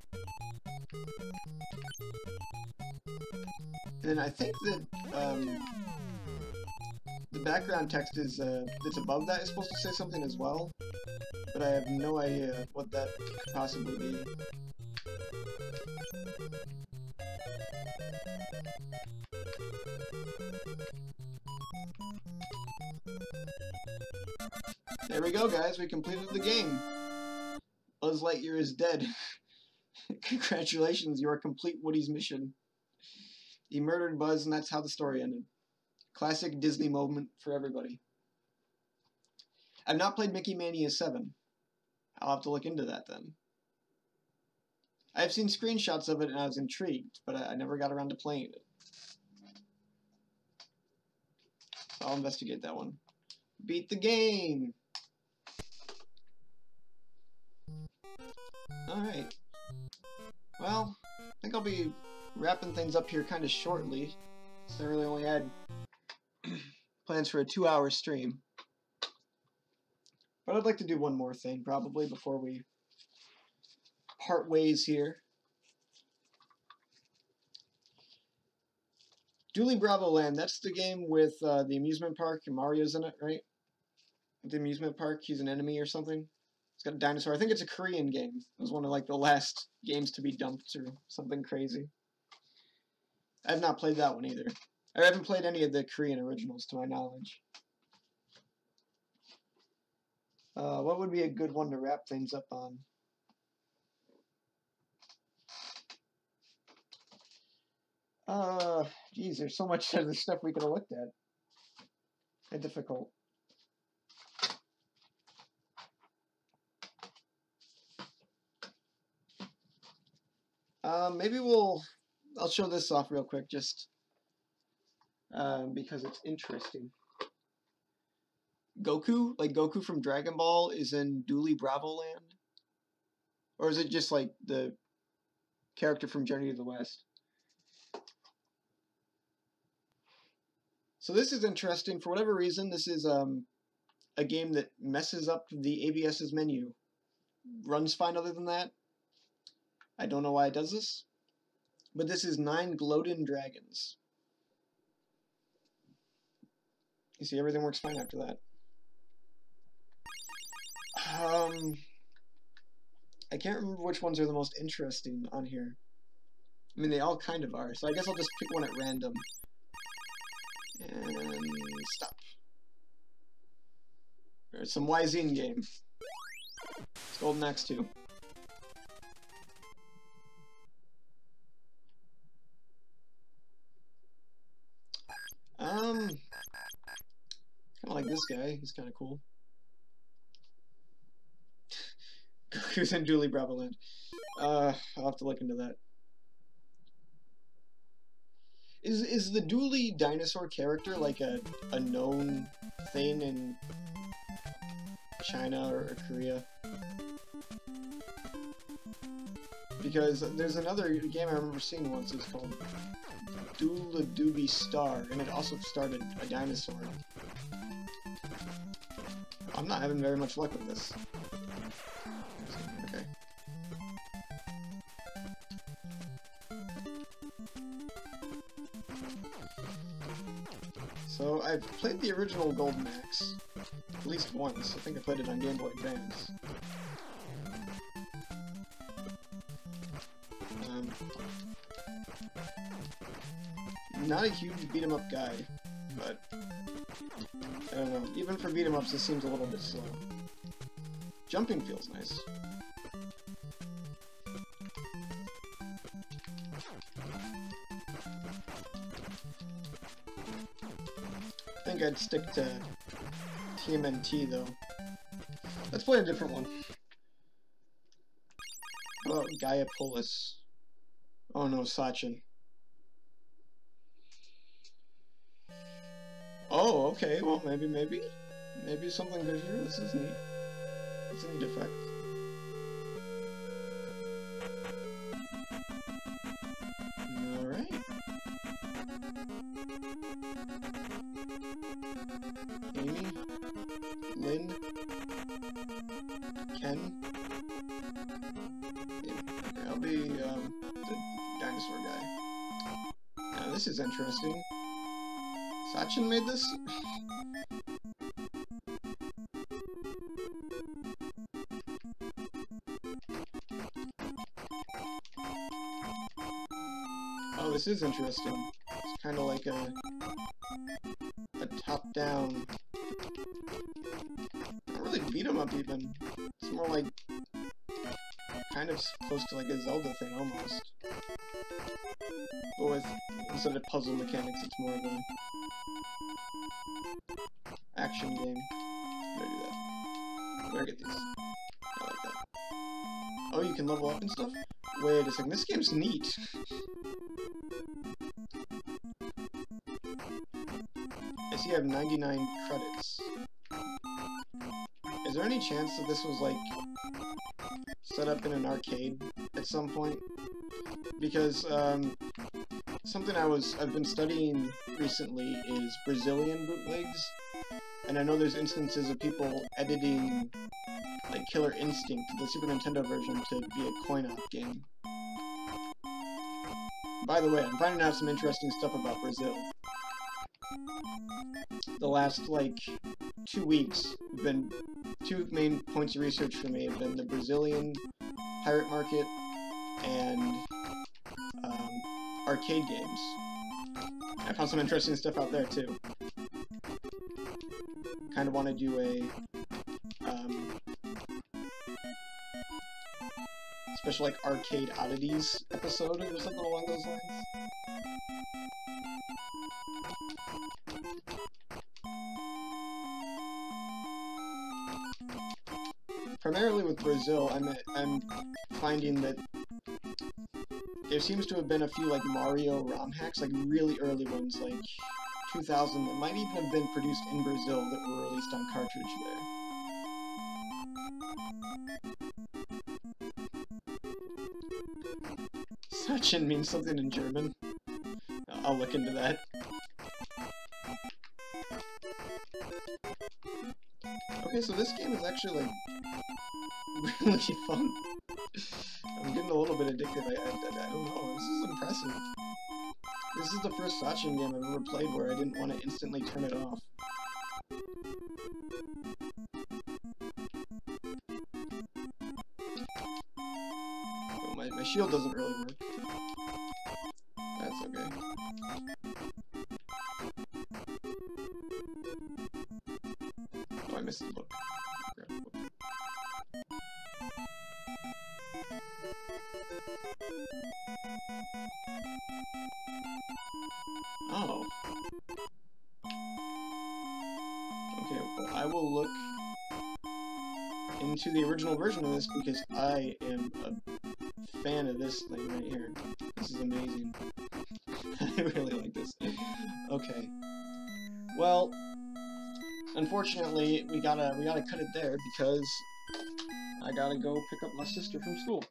[SPEAKER 1] And then I think that the background text is that's above that is supposed to say something as well, but I have no idea what that could possibly be. There we go, guys. We completed the game. Buzz Lightyear is dead. Congratulations, you are complete Woody's mission. He murdered Buzz, and that's how the story ended. Classic Disney moment for everybody. I've not played Mickey Mania 7. I'll have to look into that then. I've seen screenshots of it and I was intrigued, but I never got around to playing it. So I'll investigate that one. Beat the game! Alright. Well, I think I'll be wrapping things up here kind of shortly. So I really only had plans for a 2-hour stream. But I'd like to do one more thing, probably, before we part ways here. Dooley Bravo Land, that's the game with the amusement park, and Mario's in it, right? The amusement park, he's an enemy or something. It's got a dinosaur. I think it's a Korean game. It was one of like the last games to be dumped or something crazy. I've not played that one either. I haven't played any of the Korean originals to my knowledge. What would be a good one to wrap things up on? Geez, there's so much other stuff we could have looked at. How difficult. Maybe I'll show this off real quick, just because it's interesting. Goku, like Goku from Dragon Ball, is in Dooley Bravo Land? Or is it just like the character from Journey to the West? So this is interesting. For whatever reason, this is a game that messes up the ABS's menu. Runs fine other than that. I don't know why it does this. But this is 9 Gloatin' Dragons. You see, everything works fine after that. I can't remember which ones are the most interesting on here. I mean, they all kind of are, so I guess I'll just pick one at random. And stop. There's some YZ game. It's Golden Axe 2. Kind of like this guy. He's kind of cool. Goku's in Dooley Bravo Land. I'll have to look into that. Is the Dooley dinosaur character like a known thing in China or Korea? Because there's another game I remember seeing once. It's called Doola Doobie Star, and it also started a dinosaur. I'm not having very much luck with this. Okay. So I've played the original Golden Axe at least once. I think I played it on Game Boy Advance. Not a huge beat-em-up guy, but I don't know. Even for beat-em-ups, this seems a little bit slow. Jumping feels nice. I think I'd stick to TMNT though. Let's play a different one. How about Gaiapolis? Oh no, Sachin. Oh, okay, well maybe something good here. This is neat. It's a neat effect. Alright. Amy, Lynn, Ken. Yeah, okay, I'll be the dinosaur guy. Now this is interesting. Sachin made this? Oh, this is interesting. It's kind of like a top-down. Not really beat 'em up even. It's more like kind of close to like a Zelda thing almost. But with instead of puzzle mechanics, it's more of a action game. Better do that. Better get these. I like that. Oh, you can level up and stuff? Wait a second, this game's neat. I see I have 99 credits. Is there any chance that this was like set up in an arcade at some point? Because something I've been studying recently is Brazilian bootlegs, and I know there's instances of people editing like Killer Instinct, the Super Nintendo version, to be a coin-op game. By the way, I'm finding out some interesting stuff about Brazil. The last, like, 2 weeks have been two main points of research for me have been the Brazilian pirate market and arcade games. I found some interesting stuff out there too. Kind of want to do a special like arcade oddities episode or something along those lines. Primarily with Brazil, I'm finding that there seems to have been a few like Mario ROM hacks, like really early ones, like 2000, that might even have been produced in Brazil that were released on cartridge there. Sachin means something in German. I'll look into that. Okay, so this game is actually like really fun. I'm getting a little bit addicted. I don't know. This is impressive. This is the first Sachin game I've ever played where I didn't want to instantly turn it off. Oh, my shield doesn't really work. That's okay. Oh, I missed the book. Grab the book. Oh. Okay, well, I will look into the original version of this because I am a fan of this thing right here. This is amazing. I really like this. Okay. Well, unfortunately, we gotta cut it there because I gotta go pick up my sister from school.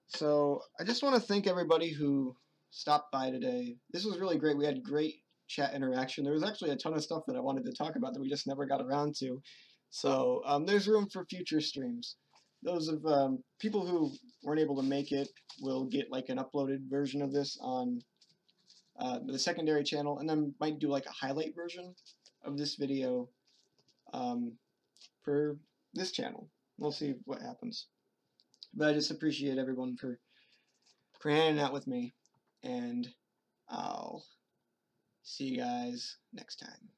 [SPEAKER 1] So I just want to thank everybody who stopped by today. This was really great. We had great chat interaction. There was actually a ton of stuff that I wanted to talk about that we just never got around to. So there's room for future streams. Those of people who weren't able to make it will get like an uploaded version of this on the secondary channel, and then might do like a highlight version of this video for this channel. We'll see what happens. But I just appreciate everyone for hanging out with me, and I'll see you guys next time.